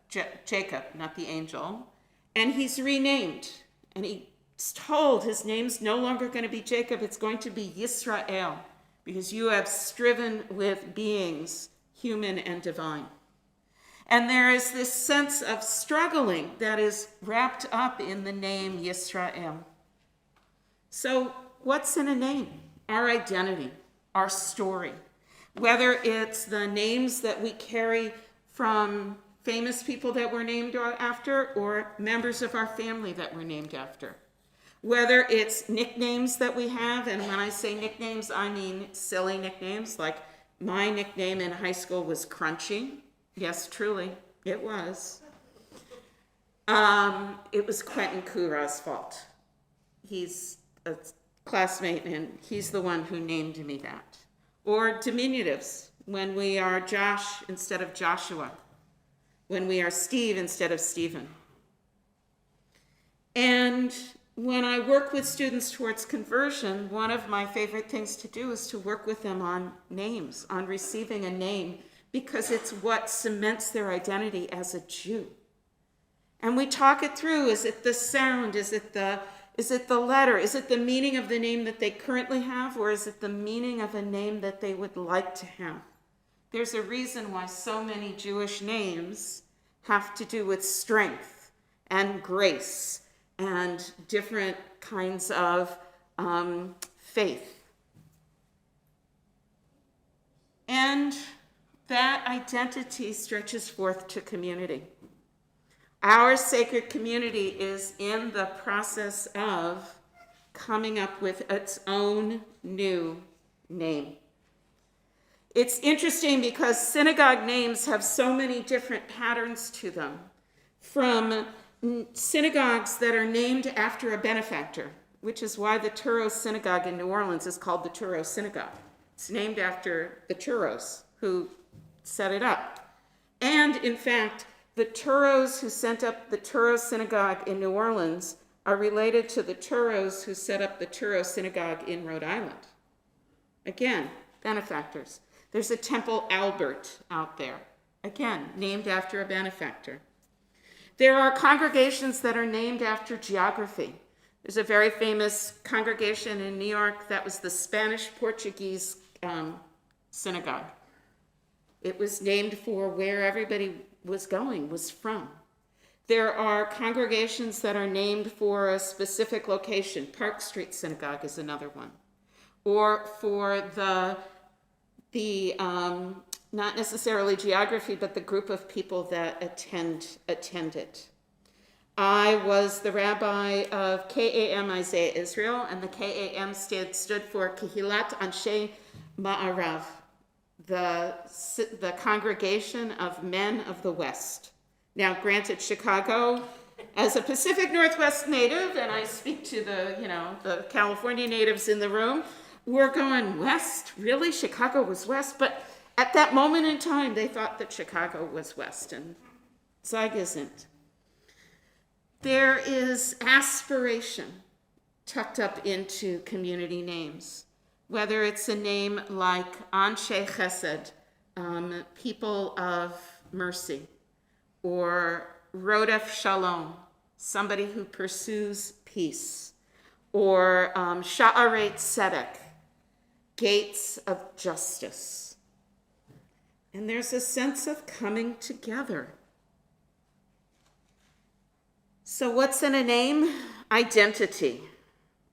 Jacob, not the angel, and he's renamed, and he's told his name's no longer going to be Jacob, it's going to be Yisrael, because you have striven with beings, human and divine. And there is this sense of struggling that is wrapped up in the name Yisrael. So what's in a name? Our identity, our story. Whether it's the names that we carry from famous people that we're named after or members of our family that we're named after. Whether it's nicknames that we have, and when I say nicknames, I mean silly nicknames, like my nickname in high school was Crunchy. Yes, truly, it was. It was Quentin Kura's fault. He's a classmate, and he's the one who named me that. Or diminutives, when we are Josh instead of Joshua, when we are Steve instead of Stephen. And when I work with students towards conversion, one of my favorite things to do is to work with them on names, on receiving a name, because it's what cements their identity as a Jew. And we talk it through. Is it the sound? Is it the letter? Is it the meaning of the name that they currently have, or is it the meaning of a name that they would like to have? There's a reason why so many Jewish names have to do with strength and grace and different kinds of faith. And that identity stretches forth to community. Our sacred community is in the process of coming up with its own new name. It's interesting because synagogue names have so many different patterns to them, from synagogues that are named after a benefactor, which is why the Turos Synagogue in New Orleans is called the Turos Synagogue. It's named after the Turos who set it up. And in fact, the Turos who set up the Turos Synagogue in New Orleans are related to the Turos who set up the Turos Synagogue in Rhode Island. Again, benefactors. There's a Temple Albert out there, again, named after a benefactor. There are congregations that are named after geography. There's a very famous congregation in New York that was the Spanish-Portuguese synagogue. It was named for where everybody was from. There are congregations that are named for a specific location. Park Street Synagogue is another one. Or for the not necessarily geography, but the group of people that attend it. I was the rabbi of KAM Isaiah Israel, and the KAM stood for Kehilat Anshe Ma'arav, the congregation of men of the West. Now, granted, Chicago, as a Pacific Northwest native, and I speak to the California natives in the room, we're going west? Really? Chicago was west? But at that moment in time, they thought that Chicago was west, and Zag isn't. There is aspiration tucked up into community names, whether it's a name like Anshe Chesed, people of mercy, or Rodef Shalom, somebody who pursues peace, or Sha'arei Tzedek, gates of justice. And there's a sense of coming together. So what's in a name? Identity.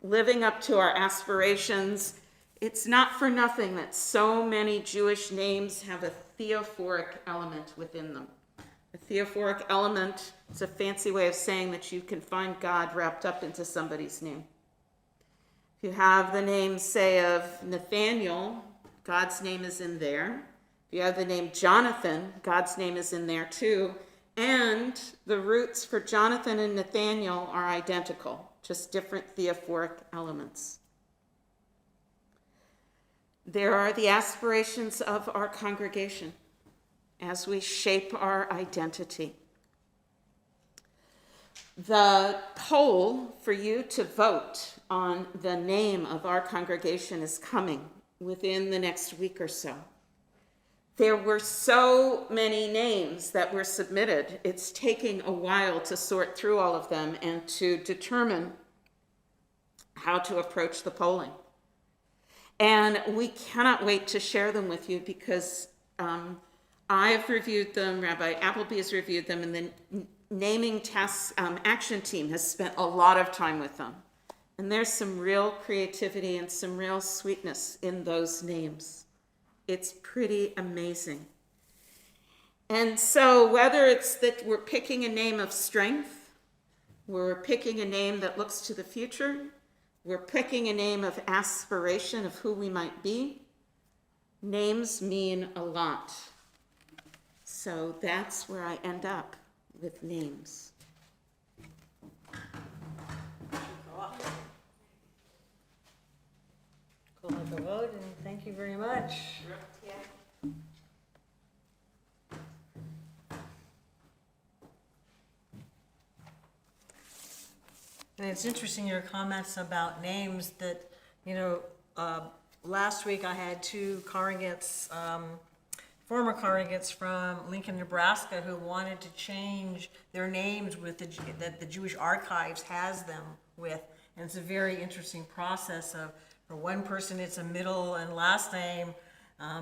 Living up to our aspirations. It's not for nothing that so many Jewish names have a theophoric element within them. A theophoric element is a fancy way of saying that you can find God wrapped up into somebody's name. If you have the name, say, of Nathaniel, God's name is in there. If you have the name Jonathan, God's name is in there too. And the roots for Jonathan and Nathaniel are identical, just different theophoric elements. There are the aspirations of our congregation as we shape our identity. The poll for you to vote on the name of our congregation is coming within the next week or so. There were so many names that were submitted. It's taking a while to sort through all of them and to determine how to approach the polling. And we cannot wait to share them with you because I've reviewed them, Rabbi Appleby has reviewed them, and the naming task action team has spent a lot of time with them. And there's some real creativity and some real sweetness in those names. It's pretty amazing. And so whether it's that we're picking a name of strength, we're picking a name that looks to the future, we're picking a name of aspiration of who we might be, names mean a lot. So that's where I end up with names. Cool, have a vote, and thank you very much. And it's interesting, your comments about names that, last week I had two congregants former congregants from Lincoln, Nebraska, who wanted to change their names with that the Jewish Archives has them with. And it's a very interesting process of, for one person, it's a middle and last name.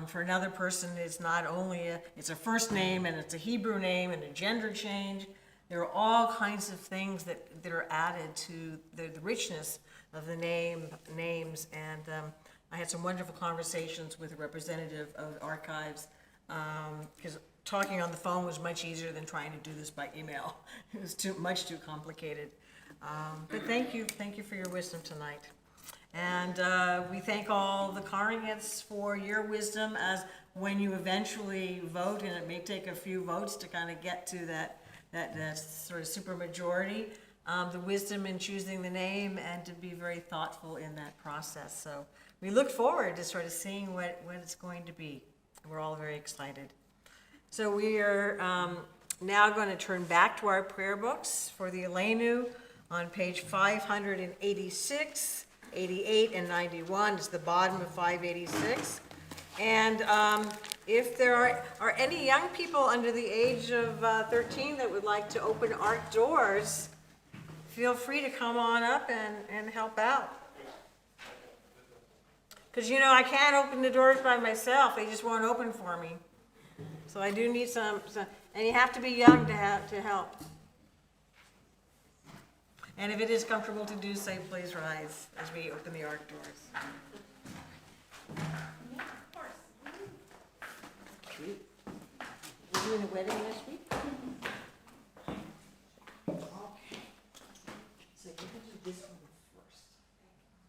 For another person, it's not only it's a first name and it's a Hebrew name and a gender change. There are all kinds of things that are added to the richness of the names. And I had some wonderful conversations with a representative of Archives, because talking on the phone was much easier than trying to do this by email. It was much too complicated. But thank you for your wisdom tonight. And we thank all the congregants for your wisdom as when you eventually vote, and it may take a few votes to kind of get to that sort of super majority, the wisdom in choosing the name and to be very thoughtful in that process. So we look forward to sort of seeing what it's going to be. We're all very excited. So we are now going to turn back to our prayer books for the Elenu on page 586, 88, and 91. It's the bottom of 586. And if there are any young people under the age of 13 that would like to open ARC doors, feel free to come on up and help out. Because, you know, I can't open the doors by myself. They just won't open for me. So I do need some, and you have to be young to help. And if it is comfortable to do so, please rise as we open the ARC doors. Cute. We're doing a wedding this week? Okay. So you're going to do this one first.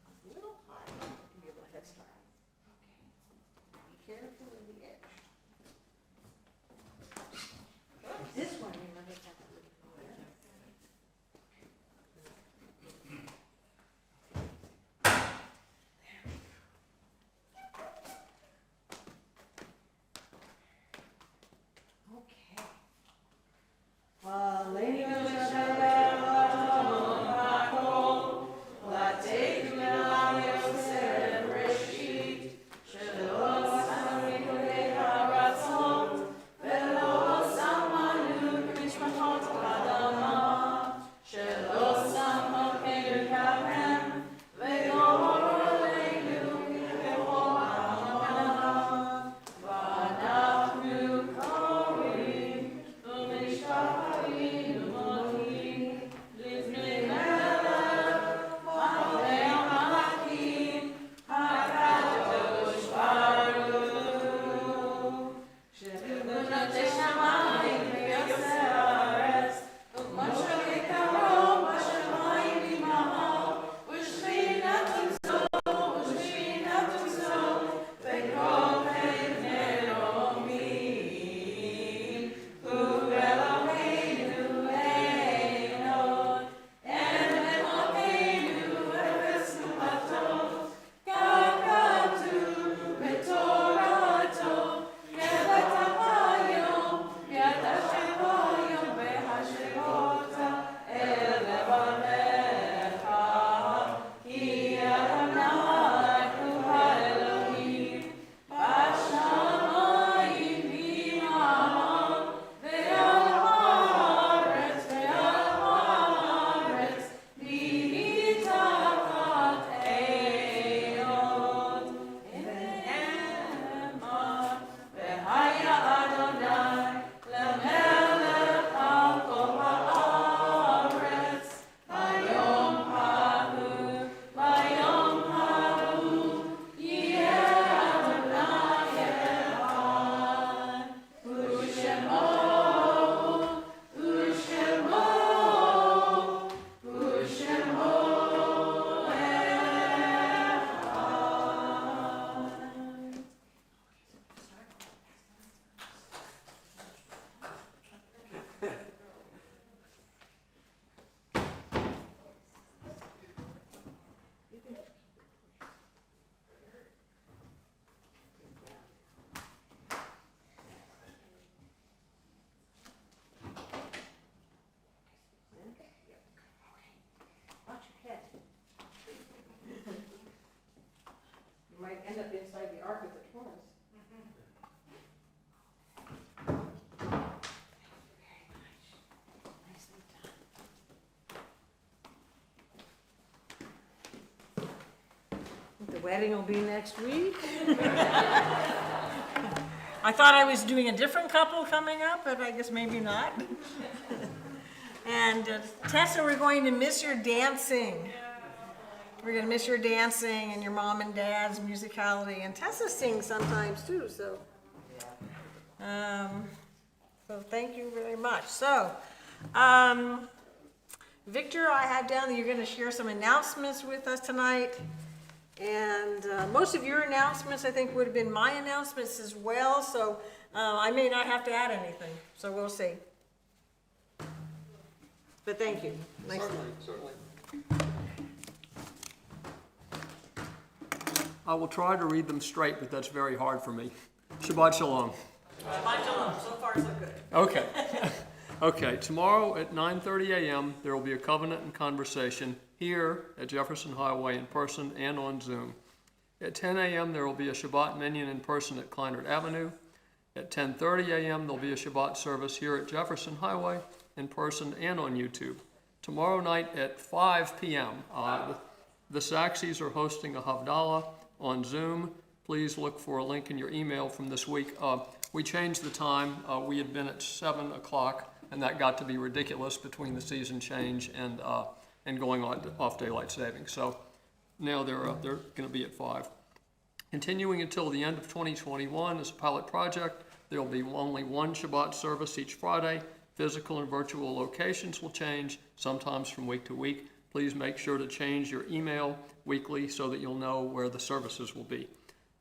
A little high. Give you a little head start. Okay. Be careful with the edge. This one, you're going to have to look for. Might end up inside the ark of the Taurus. wedding will be next week. I thought I was doing a different couple coming up, but I guess maybe not. And Tessa, we're going to miss your dancing. We're going to miss your dancing and your mom and dad's musicality. And Tessa sings sometimes too, so. So thank you very much. So, Victor, I have down that you're going to share some announcements with us tonight. And most of your announcements, I think, would have been my announcements as well. So I may not have to add anything. So we'll see. But thank you. Nice. Certainly. I will try to read them straight, but that's very hard for me. Shabbat Shalom. Shabbat Shalom. So far, so good. Okay. Okay, tomorrow at 9:30 a.m., there will be a covenant and conversation here at Jefferson Highway in person and on Zoom. At 10 a.m., there will be a Shabbat minyan in person at Kleinert Avenue. At 10:30 a.m., there'll be a Shabbat service here at Jefferson Highway in person and on YouTube. Tomorrow night at 5 p.m., the Saxes are hosting a Havdalah on Zoom. Please look for a link in your email from this week. We changed the time. We had been at 7 o'clock, and that got to be ridiculous between the season change and going on off daylight savings. So now they're going to be at 5. Continuing until the end of 2021 as a pilot project, there will be only one Shabbat service each Friday. Physical and virtual locations will change, sometimes from week to week. Please make sure to change your email weekly so that you'll know where the services will be.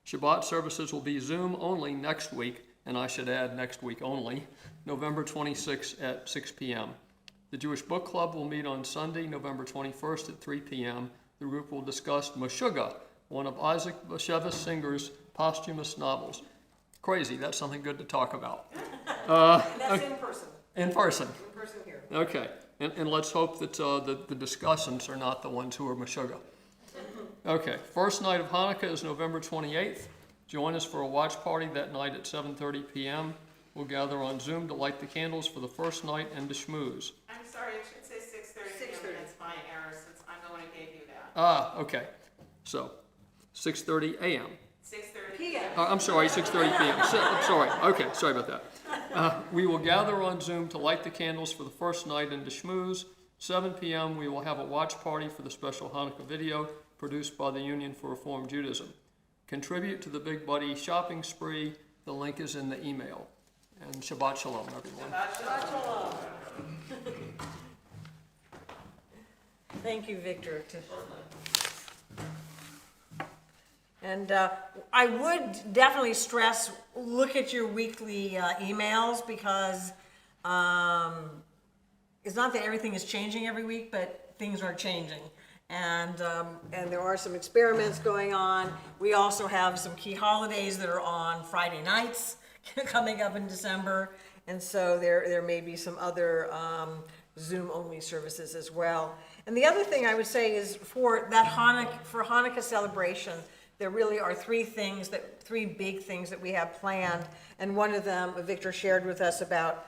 Shabbat services will be Zoom only next week, and I should add next week only, November 26th at 6 p.m. The Jewish Book Club will meet on Sunday, November 21st at 3 p.m. The group will discuss Meshuggah, one of Isaac Bashevis Singer's posthumous novels. Crazy, that's something good to talk about. And that's in person. In person. In person here. Okay, and let's hope that the discussants are not the ones who are Meshuggah. Okay, first night of Hanukkah is November 28th. Join us for a watch party that night at 7:30 p.m. We'll gather on Zoom to light the candles for the first night and to schmooze. I'm sorry, it should say 6:30 p.m. That's my error since I'm the one who gave you that. Okay. So, 6:30 a.m. 6:30 p.m. I'm sorry, 6:30 p.m. I'm sorry. Okay, sorry about that. We will gather on Zoom to light the candles for the first night and to schmooze. 7 p.m. we will have a watch party for the special Hanukkah video produced by the Union for Reform Judaism. Contribute to the Big Buddy shopping spree. The link is in the email. And Shabbat Shalom, everyone. Shabbat Shalom. Thank you, Victor. And I would definitely stress, look at your weekly emails because it's not that everything is changing every week, but things are changing. And there are some experiments going on. We also have some key holidays that are on Friday nights coming up in December. And so there may be some other Zoom-only services as well. And the other thing I would say is for Hanukkah celebration, there really are three big things that we have planned. And one of them, Victor shared with us about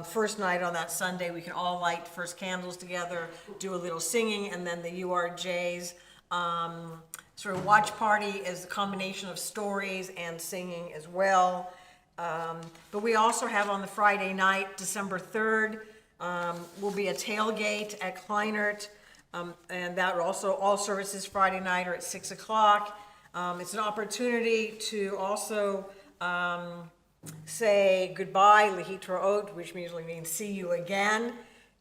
first night on that Sunday, we can all light first candles together, do a little singing, and then the URJ's sort of watch party is a combination of stories and singing as well. But we also have on the Friday night, December 3rd, will be a tailgate at Kleinert, and that also, all services Friday night are at 6 o'clock. It's an opportunity to also say goodbye, lehitraot, which usually means see you again,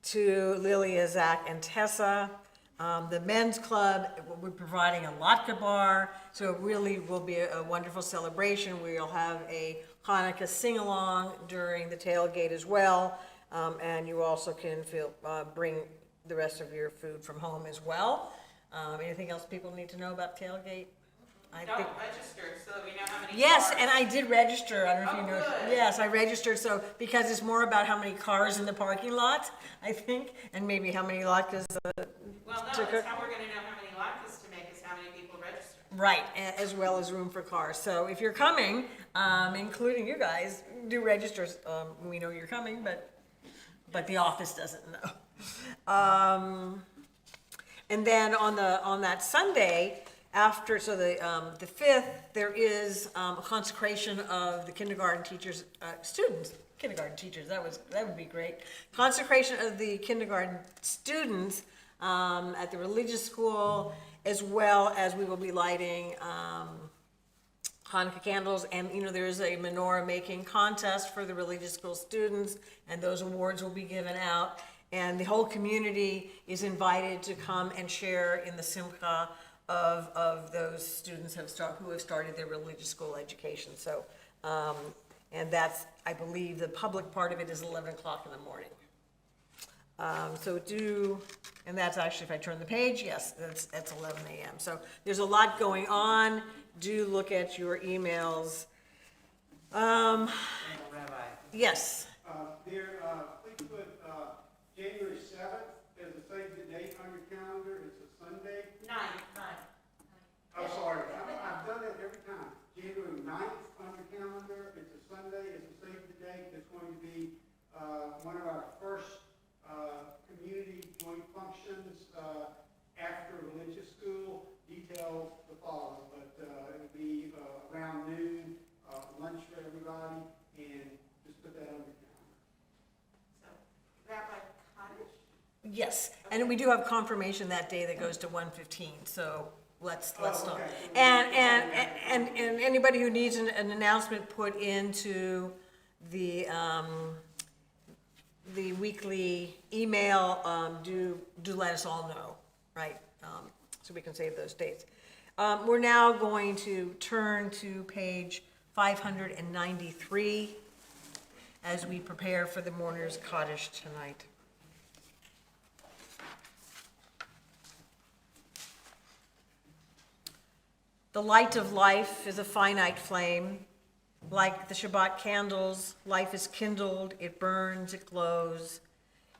to Lilia, Zach, and Tessa. The men's club will be providing a latke bar, so it really will be a wonderful celebration. We'll have a Hanukkah sing-along during the tailgate as well, and you also can bring the rest of your food from home as well. Anything else people need to know about tailgate? Register so that we know how many Yes, cars. and I did register. I don't know if you know. Good. Yes, I registered. So because it's more about how many cars in the parking lot, I think, and maybe how many latkes. Well, no, that's how we're gonna know how many latkes to make is how many people register. Right, as well as room for cars. So if you're coming, including you guys, do register. We know you're coming, but the office doesn't know. And then on that Sunday, after, so the 5th, there is a consecration of the kindergarten teachers, students, kindergarten teachers, that would be great. Consecration of the kindergarten students at the religious school, as well as we will be lighting Hanukkah candles, and there is a menorah making contest for the religious school students, and those awards will be given out. And the whole community is invited to come and share in the simcha of those students who have started their religious school education. So, and that's, I believe, the public part of it is 11 o'clock in the morning. And that's actually, if I turn the page, yes, that's 11 a.m. So there's a lot going on. Do look at your emails. Rabbi. Yes. Dear, please put January 7th as a save the date on your calendar. It's a Sunday. 9. Oh, sorry, I've done it every time. January 9th on your calendar. It's a Sunday. It's a save the date. It's going to be one of our first community joint functions after religious school. Details to follow, but it'll be around noon, lunch for everybody, and just put that on your calendar. So, Rabbi Kaddish? Yes, and we do have confirmation that day that goes to 1:15, so let's start. okay. And anybody who needs an announcement put into the weekly email, do let us all know, right? So we can save those dates. We're now going to turn to page 593 as we prepare for the mourner's Kaddish tonight. The light of life is a finite flame. Like the Shabbat candles, life is kindled, it burns, it glows.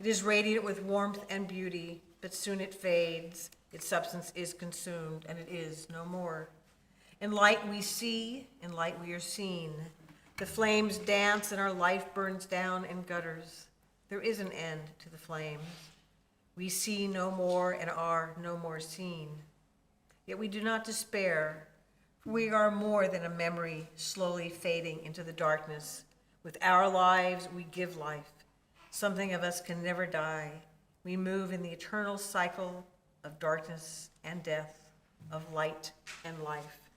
It is radiant with warmth and beauty, but soon it fades. Its substance is consumed, and it is no more. In light we see, in light we are seen. The flames dance, and our life burns down in gutters. There is an end to the flames. We see no more and are no more seen. Yet we do not despair, for we are more than a memory slowly fading into the darkness. With our lives, we give life. Something of us can never die. We move in the eternal cycle of darkness and death, of light and life.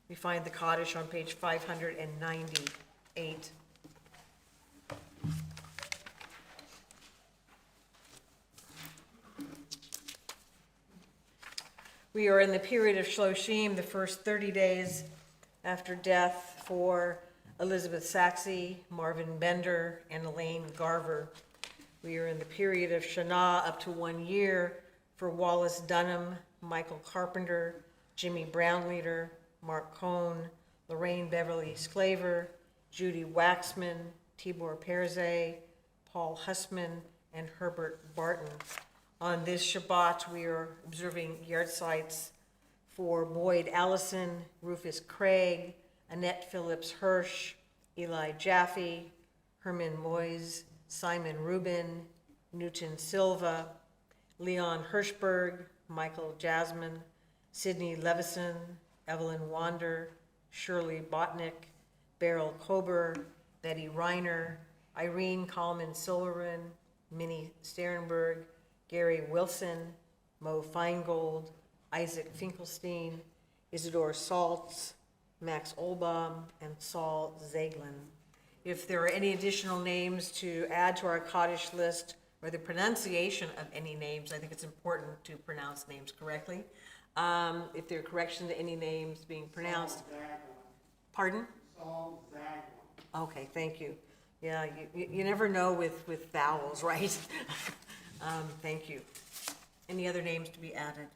We find the Kaddish on page 598. We are in the period of Shloshim, the first 30 days after death for Elizabeth Saxe, Marvin Bender, and Elaine Garver. We are in the period of Shana up to 1 year for Wallace Dunham, Michael Carpenter, Jimmy Brownleader, Mark Cohn, Lorraine Beverly Sclaver, Judy Waxman, Tibor Perze, Paul Hussman, and Herbert Barton. On this Shabbat, we are observing yahrzeits for Boyd Allison, Rufus Craig, Annette Phillips Hirsch, Eli Jaffe, Herman Moyes, Simon Rubin, Newton Silva, Leon Hirschberg, Michael Jasmine, Sidney Levison, Evelyn Wander, Shirley Botnick, Beryl Kober, Betty Reiner, Irene Coleman Silverin, Minnie Sternberg, Gary Wilson, Mo Feingold, Isaac Finkelstein, Isidore Saltz, Max Olbaum, and Saul Zaglin. If there are any additional names to add to our Kaddish list, or the pronunciation of any names, I think it's important to pronounce names correctly. If there are corrections to any names being pronounced. Pardon? Saul Zaglin. Okay, thank you. Yeah, you never know with vowels, right? Thank you. Any other names to be added?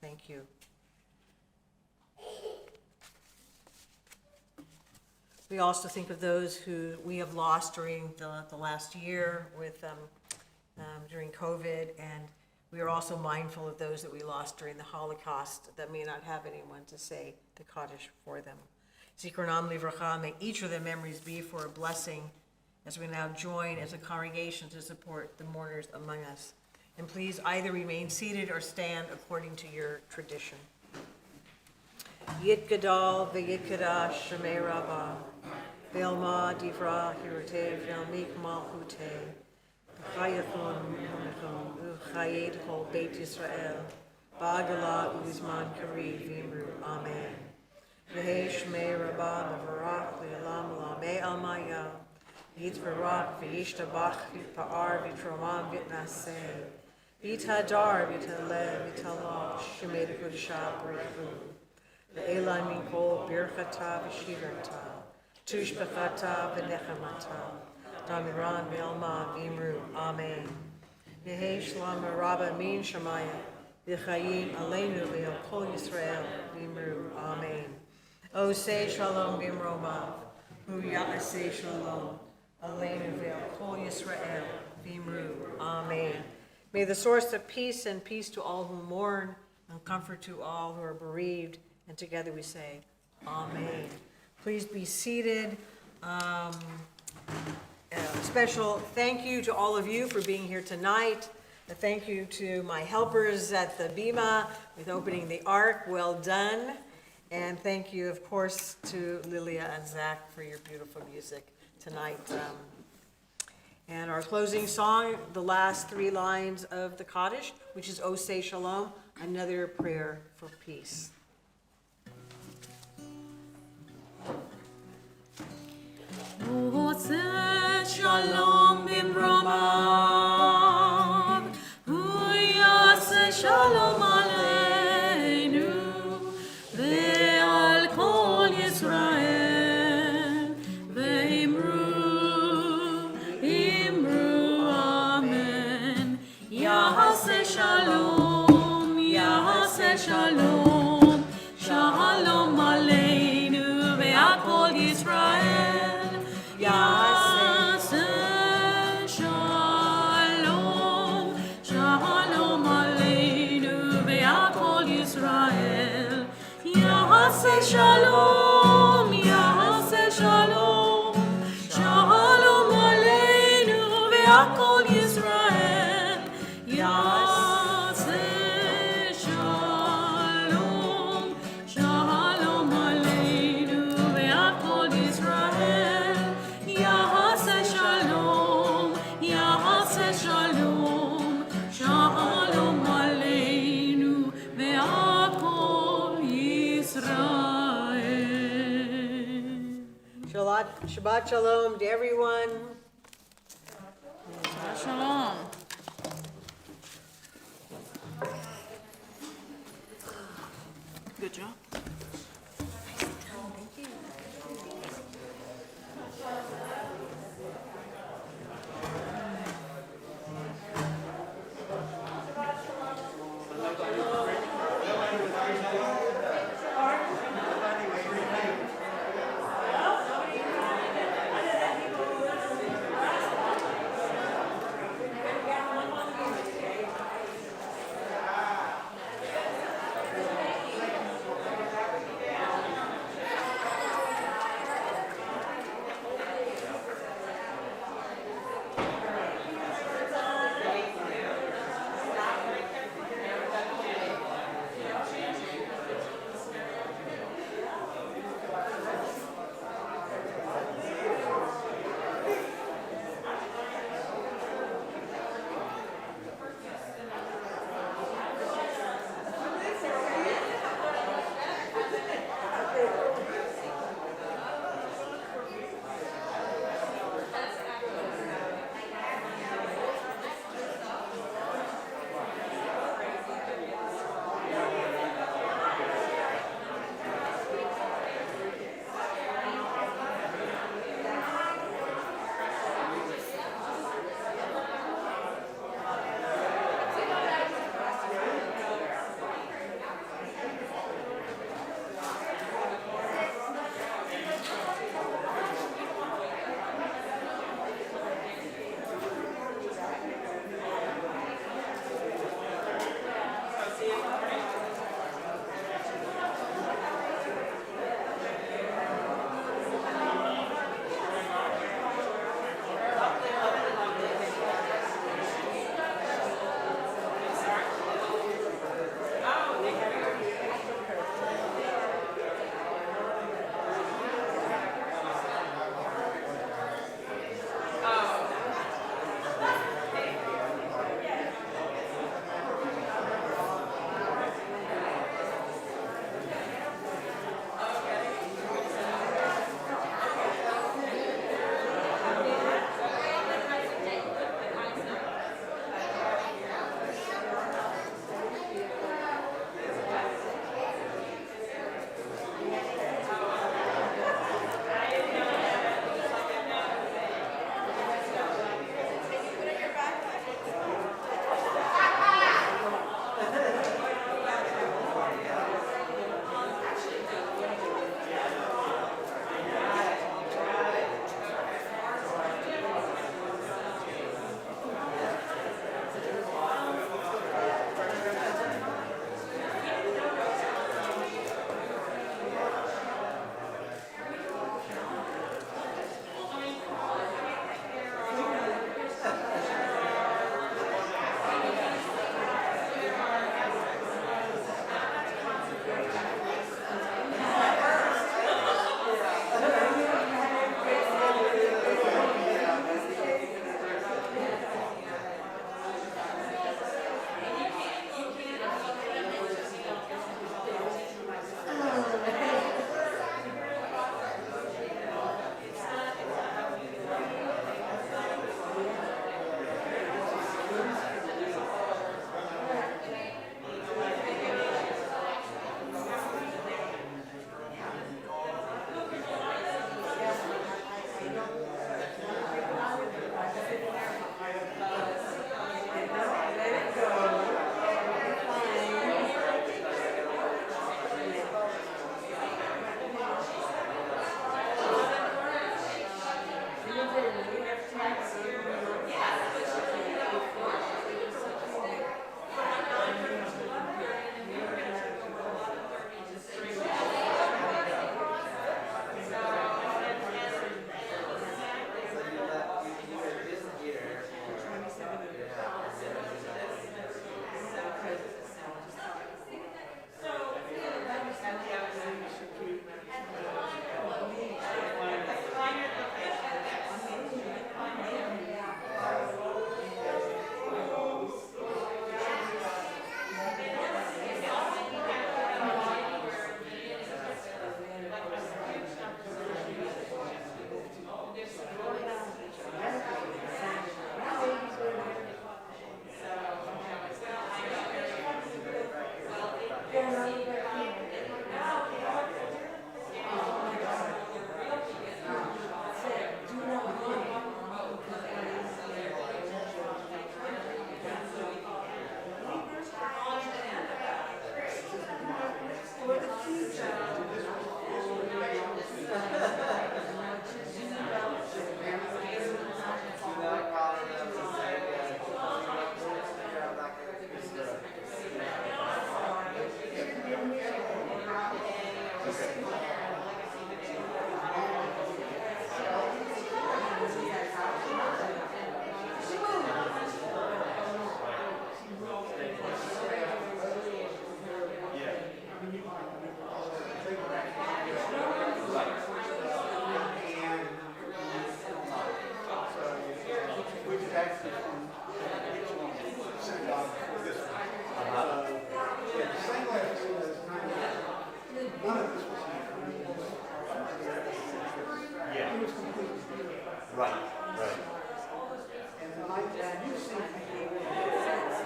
Thank you. We also think of those who we have lost during the last year with during COVID, and we are also mindful of those that we lost during the Holocaust that may not have anyone to say the Kaddish for them. Zikronam livracha, may each of their memories be for a blessing as we now join as a congregation to support the mourners among us. And please either remain seated or stand according to your tradition. Yit Gadol v'Yit Kadash Shemei Rabbah Ve'alma Divra Hirutei Ve'almik Malchutei V'chayachon U'chayachon U'chayed Kol Beit Yisrael Ba'agala Uzman Kari V'imru Amen. V'hei Shemei Rabbah V'varach Le'olam L'amei Almaya Yitvarach V'yishtabach V'pa'ar V'tromam V'tnaseh V'tadar V'taleh V'talach Shemei D'Kodeshah B'rechu Ve'ela Minkol Birchata V'shirata Tushbachata V'nechamata Damiran Ve'alma V'imru Amen. V'hei Shalom Rabba Min Shemaya V'chayim Aleinu Ve'al Kol Yisrael V'imru Amen. O say Shalom V'imromav Hu Ya'aseh Shalom Aleinu Ve'al Kol Yisrael V'imru Amen. May the source of peace and peace to all who mourn and comfort to all who are bereaved. And together we say, Amen. Please be seated. A special thank you to all of you for being here tonight. A thank you to my helpers at the Bima with opening the Ark. Well done. And thank you, of course, to Lilia and Zach for your beautiful music tonight. And our closing song, the last 3 lines of the Kaddish, which is O Say Shalom, another prayer for peace. Oseh shalom bimromav, hu yaseh shalom aleinu, ve'al kol Yisrael, ve'imru, imru, amen. Yaseh shalom, yaseh shalom, shalom aleinu, ve'al kol Yisrael. Yaseh shalom, shalom aleinu ve'al kol Yisrael. Yaseh shalom, yaseh shalom, shalom aleinu ve'al kol Yisrael. Yaseh shalom, shalom aleinu ve'al kol Yisrael. Yaseh shalom, yaseh shalom, shalom aleinu ve'al kol Yisrael. Shabbat shalom to everyone. Shalom. Good job.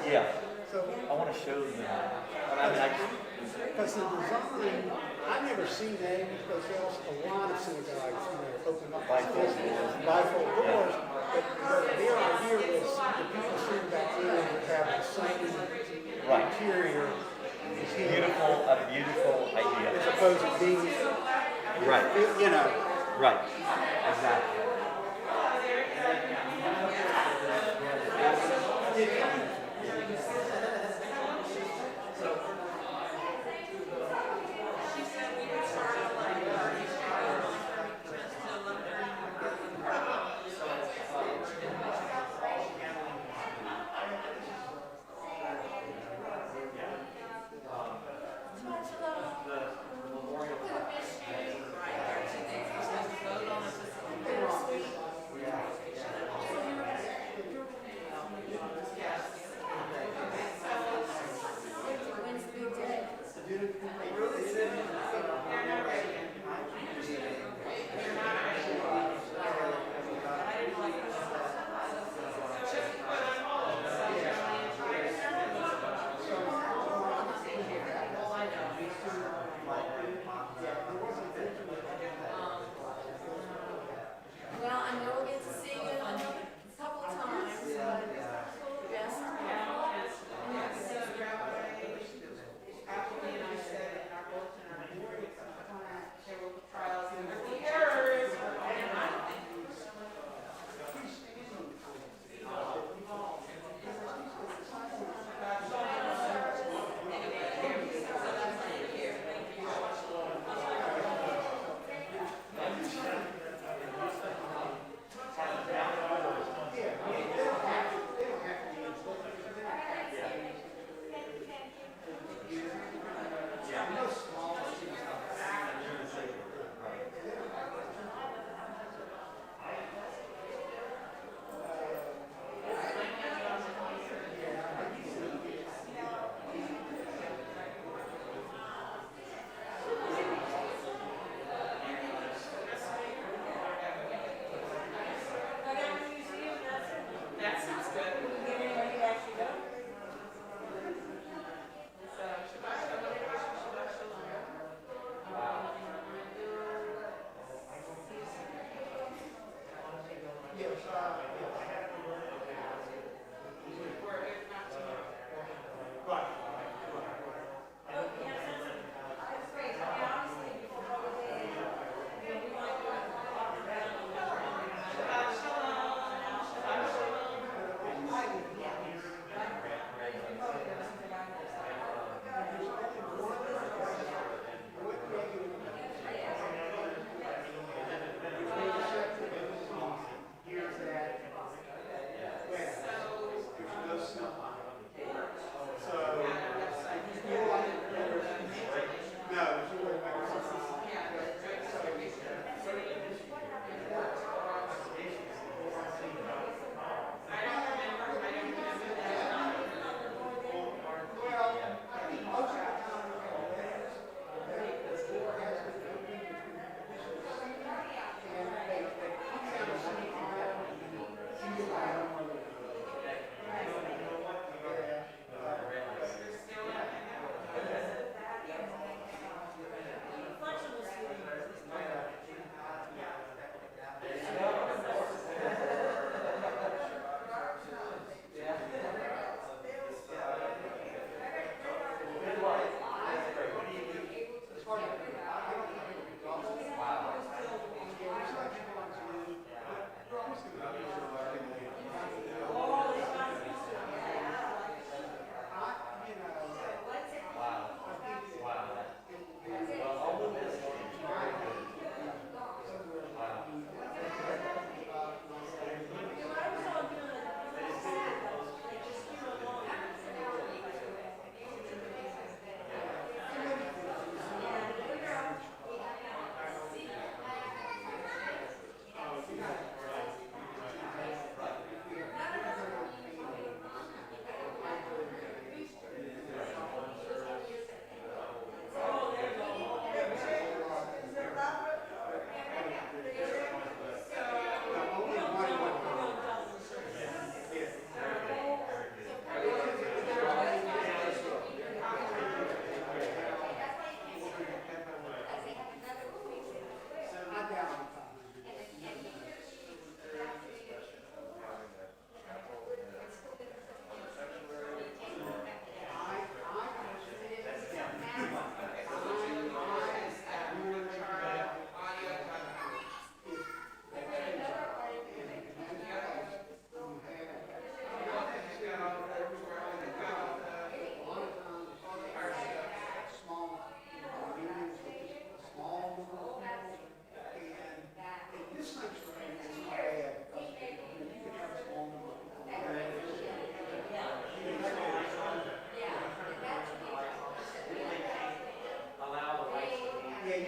Yeah, So, I want to show them. I mean, I just, because the design, I've never seen that because there's a lot of synagogues, open up bifold doors. But their idea was the people sitting back there would have the same right. interior as here, A beautiful idea. as opposed to being, Right, right, exactly.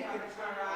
going to turn